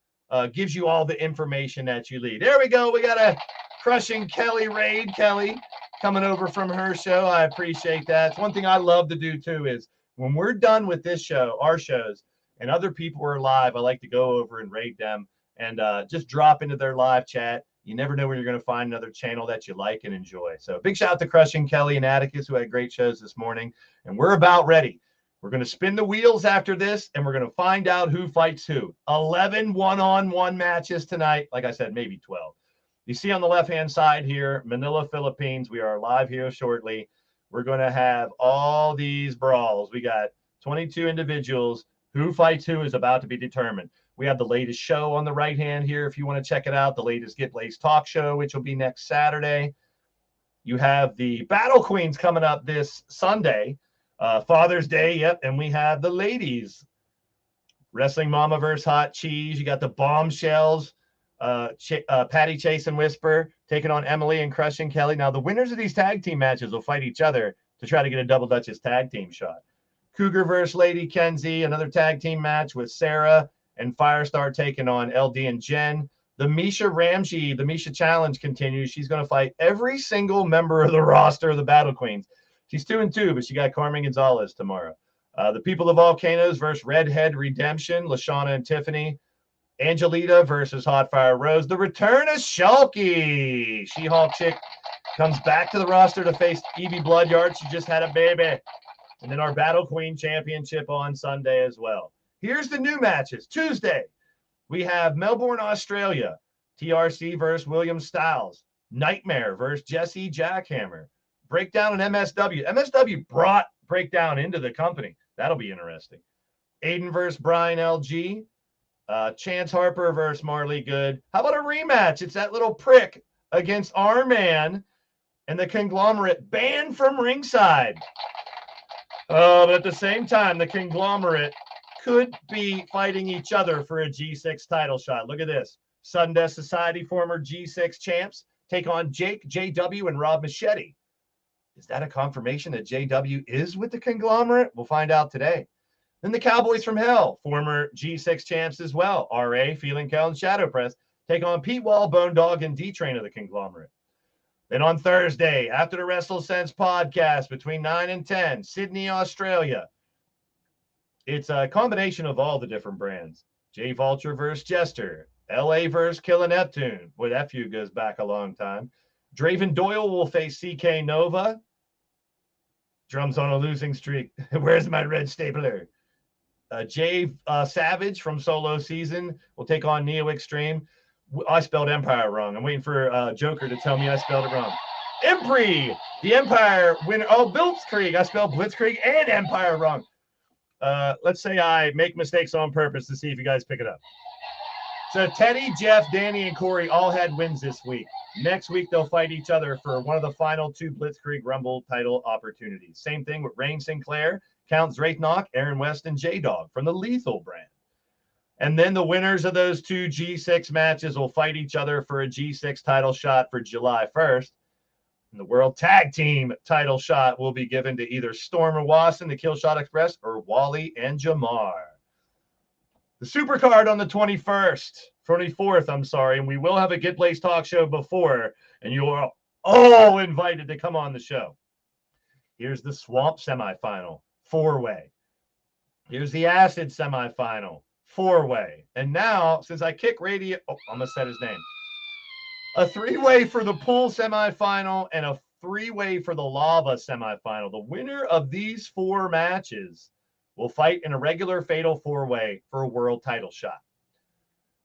Speaker 2: gives you all the information that you need. There we go. We got a Crushing Kelly raid. Kelly coming over from her show. I appreciate that. It's one thing I love to do too is when we're done with this show, our shows, and other people are live, I like to go over and raid them and just drop into their live chat. You never know where you're going to find another channel that you like and enjoy. So big shout out to Crushing Kelly and Atticus, who had great shows this morning. And we're about ready. We're going to spin the wheels after this, and we're going to find out who fights who. 11 one-on-one matches tonight. Like I said, maybe 12. You see on the left-hand side here, Manila, Philippines. We are live here shortly. We're going to have all these brawls. We got 22 individuals. Who fights who is about to be determined. We have the latest show on the right hand here if you want to check it out. The latest Get Blaised talk show, which will be next Saturday. You have the Battle Queens coming up this Sunday. Father's Day, yep. And we have the ladies. Wrestling Mama versus Hot Cheese. You got the Bombshells. Patty Chase and Whisper taking on Emily and Crushing Kelly. Now, the winners of these tag team matches will fight each other to try to get a Double Dutchess tag team shot. Cougar versus Lady Kenzie, another tag team match with Sarah and Firestar taking on LD and Jen. The Misha Ramji, the Misha Challenge continues. She's going to fight every single member of the roster of the Battle Queens. She's 2-2, but she got Carmen Gonzalez tomorrow. The People of Volcanoes versus Redhead Redemption, Lashana and Tiffany. Angelita versus Hot Fire Rose. The return of Shulky. She-Hulk chick comes back to the roster to face Evie Bloodyard. She just had a baby. And then our Battle Queen Championship on Sunday as well. Here's the new matches. Tuesday, we have Melbourne, Australia. TRC versus William Styles. Nightmare versus Jesse Jackhammer. Breakdown and MSW. MSW brought Breakdown into the company. That'll be interesting. Aiden versus Brian LG. Chance Harper versus Marley Good. How about a rematch? It's that little prick against our man and the Conglomerate banned from ringside. But at the same time, the Conglomerate could be fighting each other for a G6 title shot. Look at this. Sudden Death Society former G6 champs take on Jake, JW, and Rob Machete. Is that a confirmation that JW is with the Conglomerate? We'll find out today. Then the Cowboys from Hell, former G6 champs as well. RA, Feeling Kel, and Shadow Press take on Pete Wall, Bone Dog, and D-Train of the Conglomerate. Then on Thursday, after the Wrestle Sense podcast between 9 and 10, Sydney, Australia. It's a combination of all the different brands. Jay Vulture versus Jester. LA versus Killer Neptune. Boy, that feud goes back a long time. Draven Doyle will face CK Nova. Drums on a losing streak. Where's my red stapler? Jay Savage from Solo Season will take on Neo Extreme. I spelled Empire wrong. I'm waiting for Joker to tell me I spelled it wrong. Empri, the Empire winner. Oh, Blitzkrieg. I spelled Blitzkrieg and Empire wrong. Let's say I make mistakes on purpose to see if you guys pick it up. So Teddy, Jeff, Danny, and Corey all had wins this week. Next week, they'll fight each other for one of the final 2 Blitzkrieg Rumble title opportunities. Same thing with Rain Sinclair, Count Zraithnock, Aaron West, and J-Dog from the Lethal brand. And then the winners of those 2 G6 matches will fight each other for a G6 title shot for July 1st. And the World Tag Team title shot will be given to either Storm or Wasson, the Killshot Express, or Wally and Jamar. The Supercard on the 24th, and we will have a Get Blaised talk show before, and you are all invited to come on the show. Here's the Swamp semifinal, 4-way. Here's the Acid semifinal, four-way. And now, since I kick radio, I'm going to set his name. A three-way for the pool semifinal and a three-way for the lava semifinal. The winner of these four matches will fight in a regular fatal four-way for a world title shot.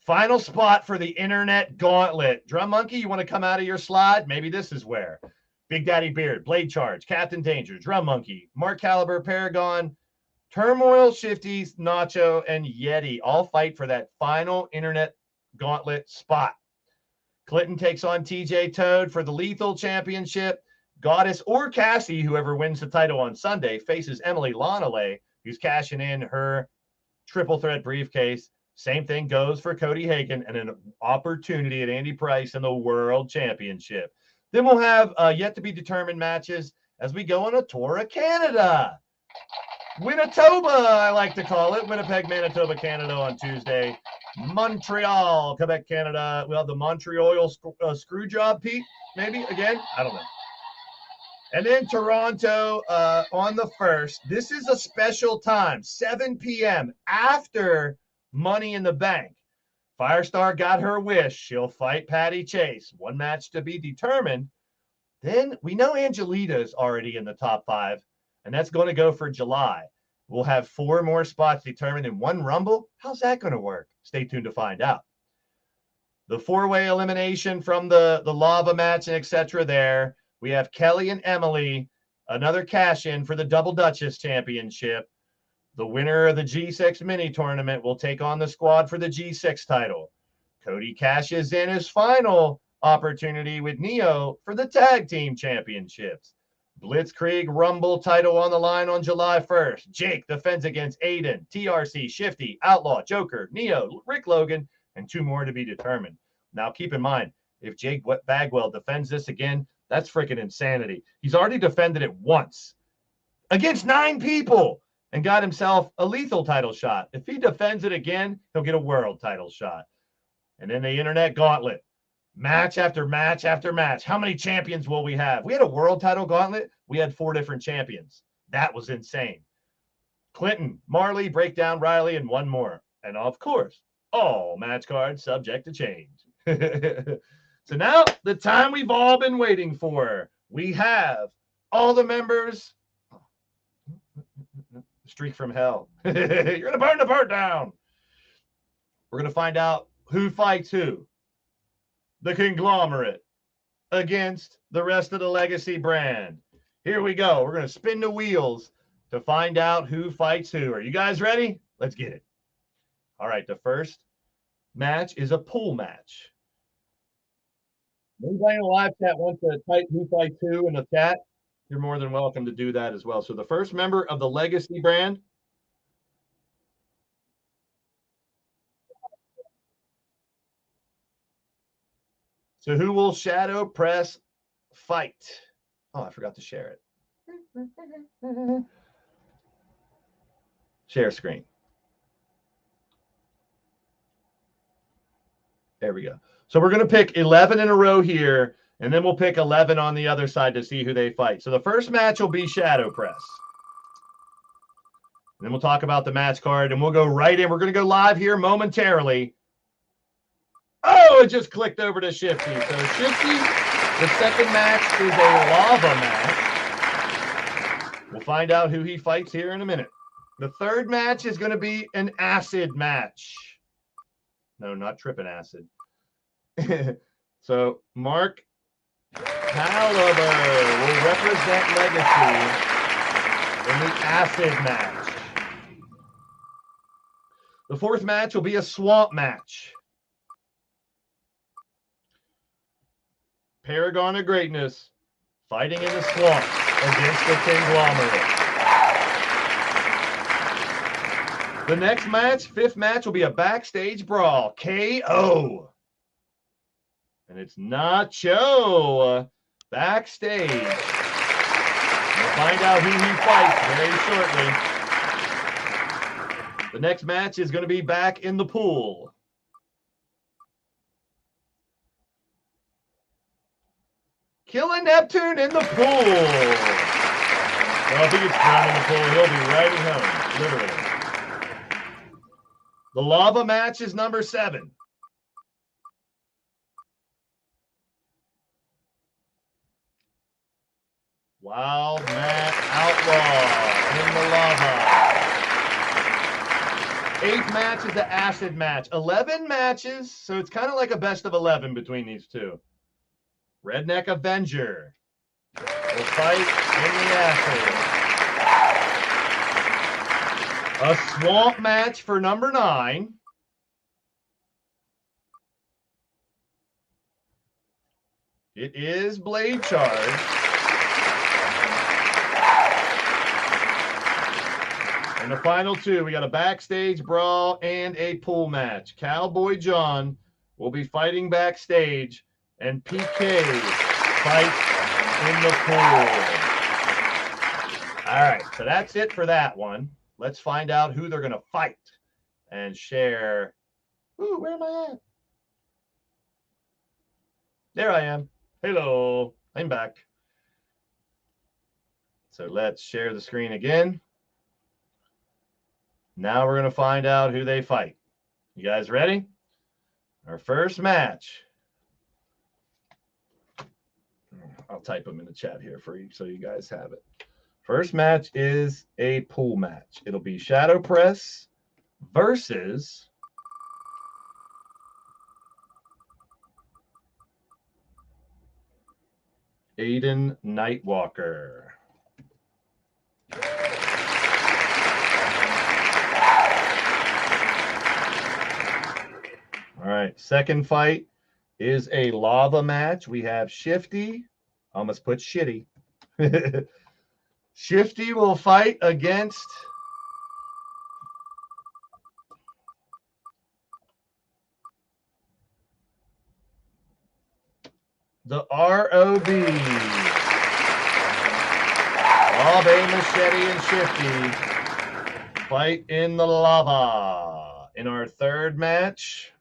Speaker 2: Final spot for the internet gauntlet. Drum Monkey, you want to come out of your slide? Maybe this is where. Big Daddy Beard, Blade Charge, Captain Danger, Drum Monkey, Mark Caliber, Paragon, Turmoil, Shifties, Nacho, and Yeti all fight for that final internet gauntlet spot. Clinton takes on TJ Toad for the Lethal Championship. Goddess or Cassie, whoever wins the title on Sunday, faces Emily Lonelay, who's cashing in her triple threat briefcase. Same thing goes for Cody Hagan and an opportunity at Andy Price in the World Championship. Then we'll have yet to be determined matches as we go on a tour of Canada. Winnetoba, I like to call it. Winnipeg, Manitoba, Canada on Tuesday. Montreal, Quebec, Canada. We'll have the Montreal screw job, Pete, maybe again. I don't know. And then Toronto on the 1st. This is a special time, 7 p.m. after Money in the Bank. Firestar got her wish. She'll fight Patty Chase. One match to be determined. Then we know Angelita's already in the top 5, and that's going to go for July. We'll have 4 more spots determined in one Rumble. How's that going to work? Stay tuned to find out. The 4-way elimination from the lava match and etc. there. We have Kelly and Emily, another cash-in for the Double Duchess Championship. The winner of the G6 mini tournament will take on the squad for the G6 title. Cody cashes in his final opportunity with Neo for the tag team championships. Blitzkrieg Rumble title on the line on July 1st. Jake defends against Aiden, TRC, Shifty, Outlaw, Joker, Neo, Rick Logan, and 2 more to be determined. Now keep in mind, if Jake Bagwell defends this again, that's freaking insanity. He's already defended it once against 9 people and got himself a lethal title shot. If he defends it again, he'll get a world title shot. And then the internet gauntlet. Match after match after match. How many champions will we have? We had a world title gauntlet. We had 4 different champions. That was insane. Clinton, Marley, Breakdown, Riley, and 1 more. And of course, all match cards subject to change. So now, the time we've all been waiting for. We have all the members. Streak from hell. You're going to burn the bird down. We're going to find out who fights who. The Conglomerate against the rest of the Legacy brand. Here we go. We're going to spin the wheels to find out who fights who. Are you guys ready? Let's get it. All right, the first match is a pool match. Anybody in the live chat wants to type who fights who in the chat? You're more than welcome to do that as well. So the first member of the Legacy brand. So who will shadow press fight? Oh, I forgot to share it. Share screen. There we go. So we're going to pick 11 in a row here, and then we'll pick 11 on the other side to see who they fight. So the first match will be shadow press. And then we'll talk about the match card, and we'll go right in. We're going to go live here momentarily. Oh, it just clicked over to Shifty. So Shifty, the second match is a lava match. We'll find out who he fights here in a minute. The third match is going to be an acid match. No, not tripping acid. So Mark Caliber will represent Legacy in the acid match. The fourth match will be a swamp match. Paragon of Greatness fighting in the swamp against the Conglomerate. The next match, fifth match, will be a backstage brawl. KO. And it's Nacho backstage. We'll find out who he fights very shortly. The next match is going to be back in the pool. Killing Neptune in the pool. Well, if he gets thrown in the pool, he'll be riding home, literally. The lava match is number 7. Wild Matt Outlaw in the lava. 8th match is the acid match. 11 matches, so it's kind of like a best of 11 between these two. Redneck Avenger will fight in the acid. A swamp match for number 9. It is Blade Charge. And the final 2, we got a backstage brawl and a pool match. Cowboy John will be fighting backstage, and PK fights in the pool. All right, so that's it for that one. Let's find out who they're going to fight and share. Ooh, where am I at? There I am. Hello, I'm back. So let's share the screen again. Now we're going to find out who they fight. You guys ready? Our first match. I'll type them in the chat here for you so you guys have it. First match is a pool match. It'll be Shadow Press versus Aiden Nightwalker. All right, second fight is a lava match. We have Shifty. I almost put Shitty. Shifty will fight against the ROB. Rob A. Machete and Shifty fight in the lava. In our third match,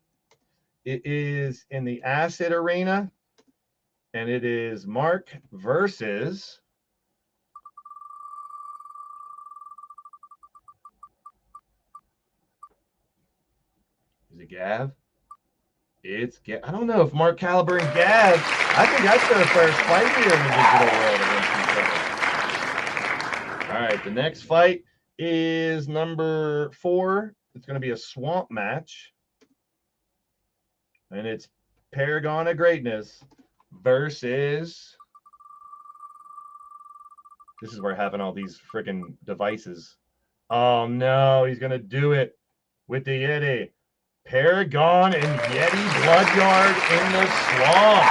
Speaker 2: it is in the acid arena, and it is Mark versus is it Gav? It's Gav. I don't know if Mark Caliber and Gav, I think that's their first fight here in the digital world against each other. All right, the next fight is number 4. It's going to be a swamp match. And it's Paragon of Greatness versus. This is where having all these freaking devices. Oh no, he's gonna do it with the Yeti. Paragon and Yeti Bloodyard in the swamp.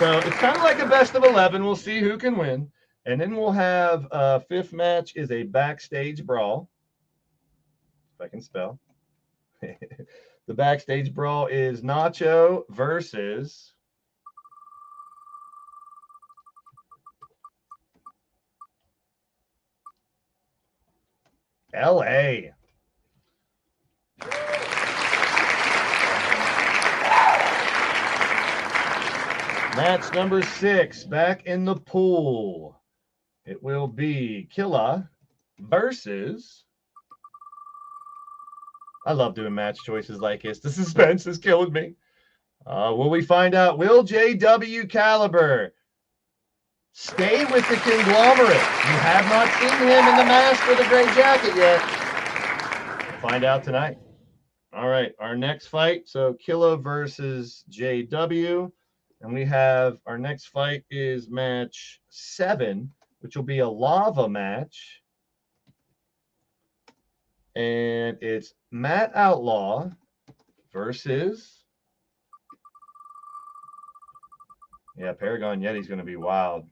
Speaker 2: So it's kind of like a best of 11. We'll see who can win. And then we'll have 5th match is a backstage brawl. If I can spell. The backstage brawl is Nacho versus LA. Match number 6, back in the pool. It will be Killa versus. I love doing match choices like this. The suspense is killing me. Will we find out? Will JW Caliber stay with the Conglomerate? We have not seen him in the mask with a gray jacket yet. We'll find out tonight. All right, our next fight. So Killa versus JW. And we have our next fight is match 7, which will be a lava match. And it's Matt Outlaw versus. Yeah, Paragon Yeti's going to be wild.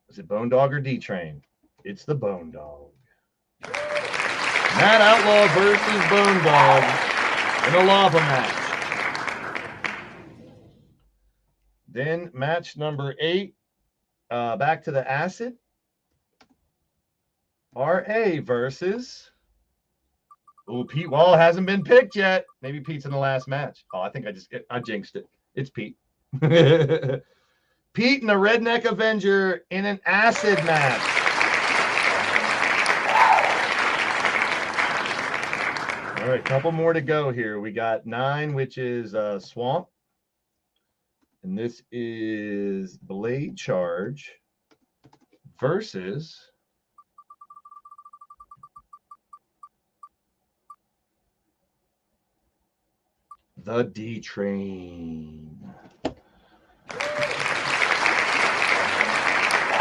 Speaker 2: Is it Bone Dog or D-Train? It's the Bone Dog. Matt Outlaw versus Bone Dog in a lava match. Then match number 8, back to the acid. RA versus. Oh, Pete Wall hasn't been picked yet. Maybe Pete's in the last match. Oh, I think I jinxed it. It's Pete. Pete and the Redneck Avenger in an acid match. All right, couple more to go here. We got 9, which is Swamp. And this is Blade Charge versus the D-Train.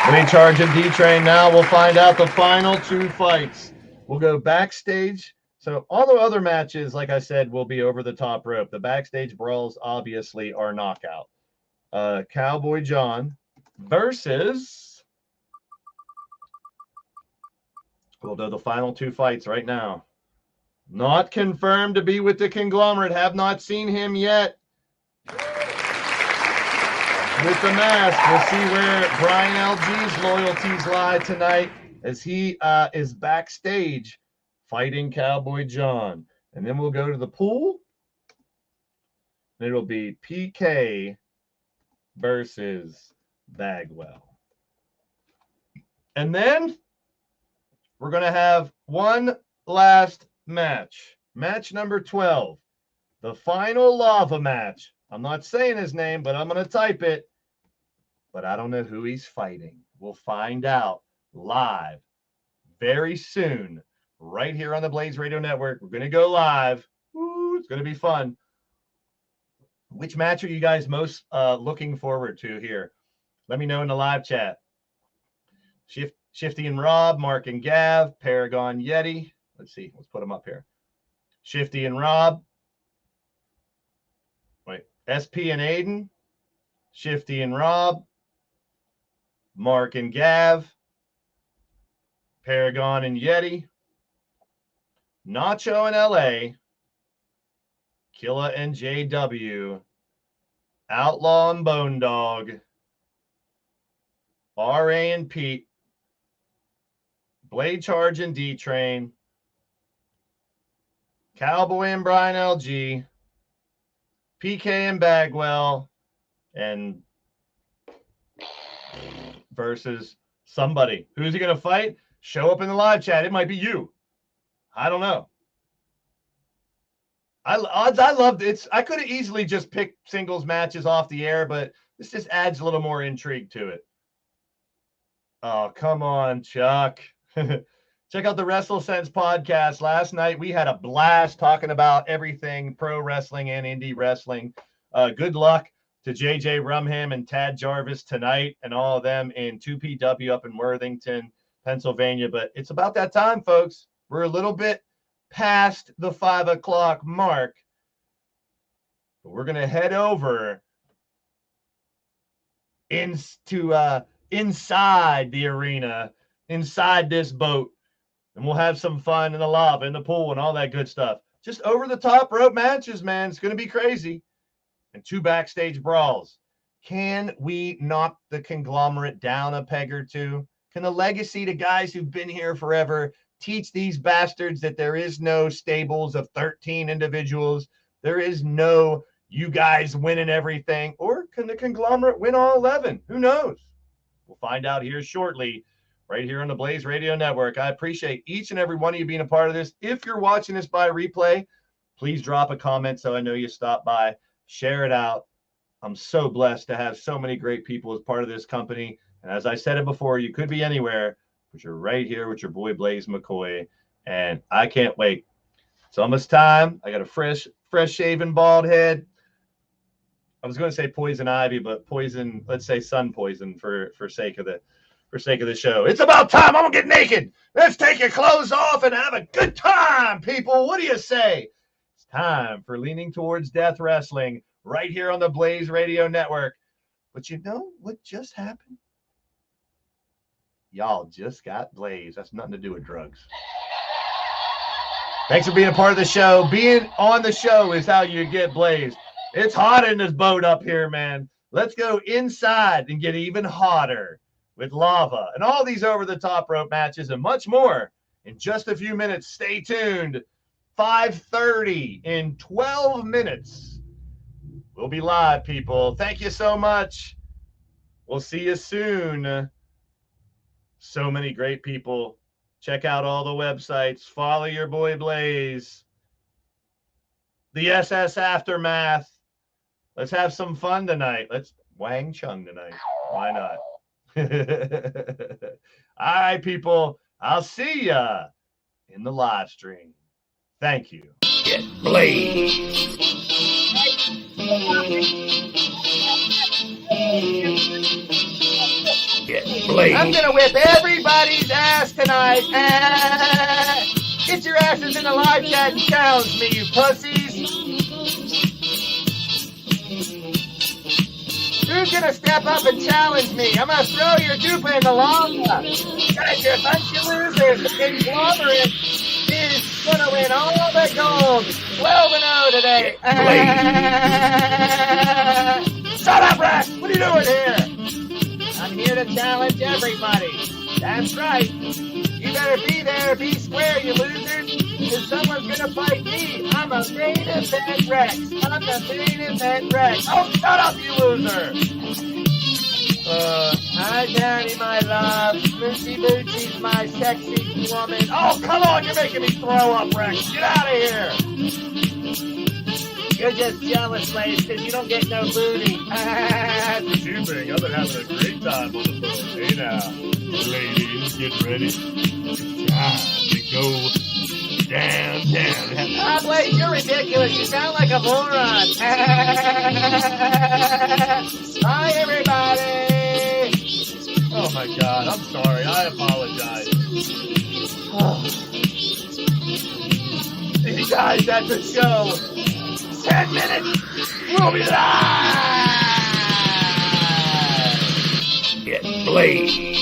Speaker 2: Blade Charge and D-Train. Now we'll find out the final 2 fights. We'll go backstage. So all the other matches, like I said, will be over the top rope. The backstage brawls obviously are knockout. Cowboy John versus, we'll do the final 2 fights right now. Not confirmed to be with the Conglomerate. Have not seen him yet with the mask. We'll see where Brian LG's loyalties lie tonight as he is backstage fighting Cowboy John. And then we'll go to the pool. And it'll be PK versus Bagwell. And then we're going to have one last match. Match number 12. The final lava match. I'm not saying his name, but I'm going to type it. But I don't know who he's fighting. We'll find out live very soon, right here on the Blaised Radio Network. We're going to go live. Woo, it's going to be fun. Which match are you guys most looking forward to here? Let me know in the live chat. Shifty and Rob, Mark and Gav, Paragon Yeti. Let's see. Let's put them up here. Shifty and Rob. Wait. SP and Aiden. Shifty and Rob. Mark and Gav. Paragon and Yeti. Nacho and LA. Killa and JW. Outlaw and Bone Dog. RA and Pete. Blade Charge and D-Train. Cowboy and Brian LG. PK and Bagwell. And versus somebody. Who's he going to fight? Show up in the live chat. It might be you. I don't know. I loved it. I could have easily just picked singles matches off the air, but this just adds a little more intrigue to it. Oh, come on, Chuck. Check out the WrestleSense podcast. Last night, we had a blast talking about everything pro wrestling and indie wrestling. Good luck to JJ Rumham and Tad Jarvis tonight and all of them in 2PW up in Worthington, Pennsylvania. But it's about that time, folks. We're a little bit past the 5 o'clock mark. But we're going to head over inside the arena, inside this boat, and we'll have some fun in the lava, in the pool, and all that good stuff. Just over the top rope matches, man. It's going to be crazy. And 2 backstage brawls. Can we knock the Conglomerate down a peg or 2? Can the legacy to guys who've been here forever teach these bastards that there is no stables of 13 individuals? There is no you guys winning everything. Or can the Conglomerate win all 11? Who knows? We'll find out here shortly, right here on the Blaised Radio Network. I appreciate each and every one of you being a part of this. If you're watching this by replay, please drop a comment so I know you stopped by. Share it out. I'm so blessed to have so many great people as part of this company. And as I said it before, you could be anywhere, but you're right here with your boy Blaze McCoy. And I can't wait. It's almost time. I got a fresh shaven bald head. I was going to say poison ivy, but poison, let's say sun poison for sake of the show. It's about time. I'm going to get naked. Let's take your clothes off and have a good time, people. What do you say? It's time for Leaning Towards Death Wrestling right here on the Blaised Radio Network. But you know what just happened? Y'all just got blazed. That's nothing to do with drugs. Thanks for being a part of the show. Being on the show is how you get blazed. It's hot in this boat up here, man. Let's go inside and get even hotter with lava and all these over-the-top rope matches and much more in just a few minutes. Stay tuned. 5:30 in 12 minutes. We'll be live, people. Thank you so much. We'll see you soon. So many great people. Check out all the websites. Follow your boy Blaze. the SS Aftermath. Let's have some fun tonight. Let's Wang Chung tonight. Why not? All right, people. I'll see ya in the live stream. Thank you.
Speaker 1: Get blazed. Get blazed.
Speaker 12: I'm gonna whip everybody's ass tonight. Get your asses in the live chat and challenge me, you pussies. Who's gonna step up and challenge me? I'm gonna throw your dupa in the lava. Guys, you're a bunch of losers. The Conglomerate is gonna win all the gold. 12-0 today. Shut up, Rex! What are you doing here? I'm here to challenge everybody. That's right. You better be there, be square, you losers. Because someone's gonna fight me. I'm a main event Rex. I'm the main event Rex. Oh, shut up, you loser! Hi, Danny, my love. Moochie Moochie's my sexy woman. Oh, come on, you're making me throw up, Rex. Get out of here. You're just jealous, Blaised, because you don't get no booty.
Speaker 2: What you think? I've been having a great time on the phone. Hey now, ladies, get ready. It's time to go downtown.
Speaker 12: Ah, Blaised, you're ridiculous. You sound like a moron. Hi, everybody.
Speaker 2: Oh my God, I'm sorry. I apologize. See you guys at the show. 10 minutes. We'll be live.
Speaker 1: Get blazed.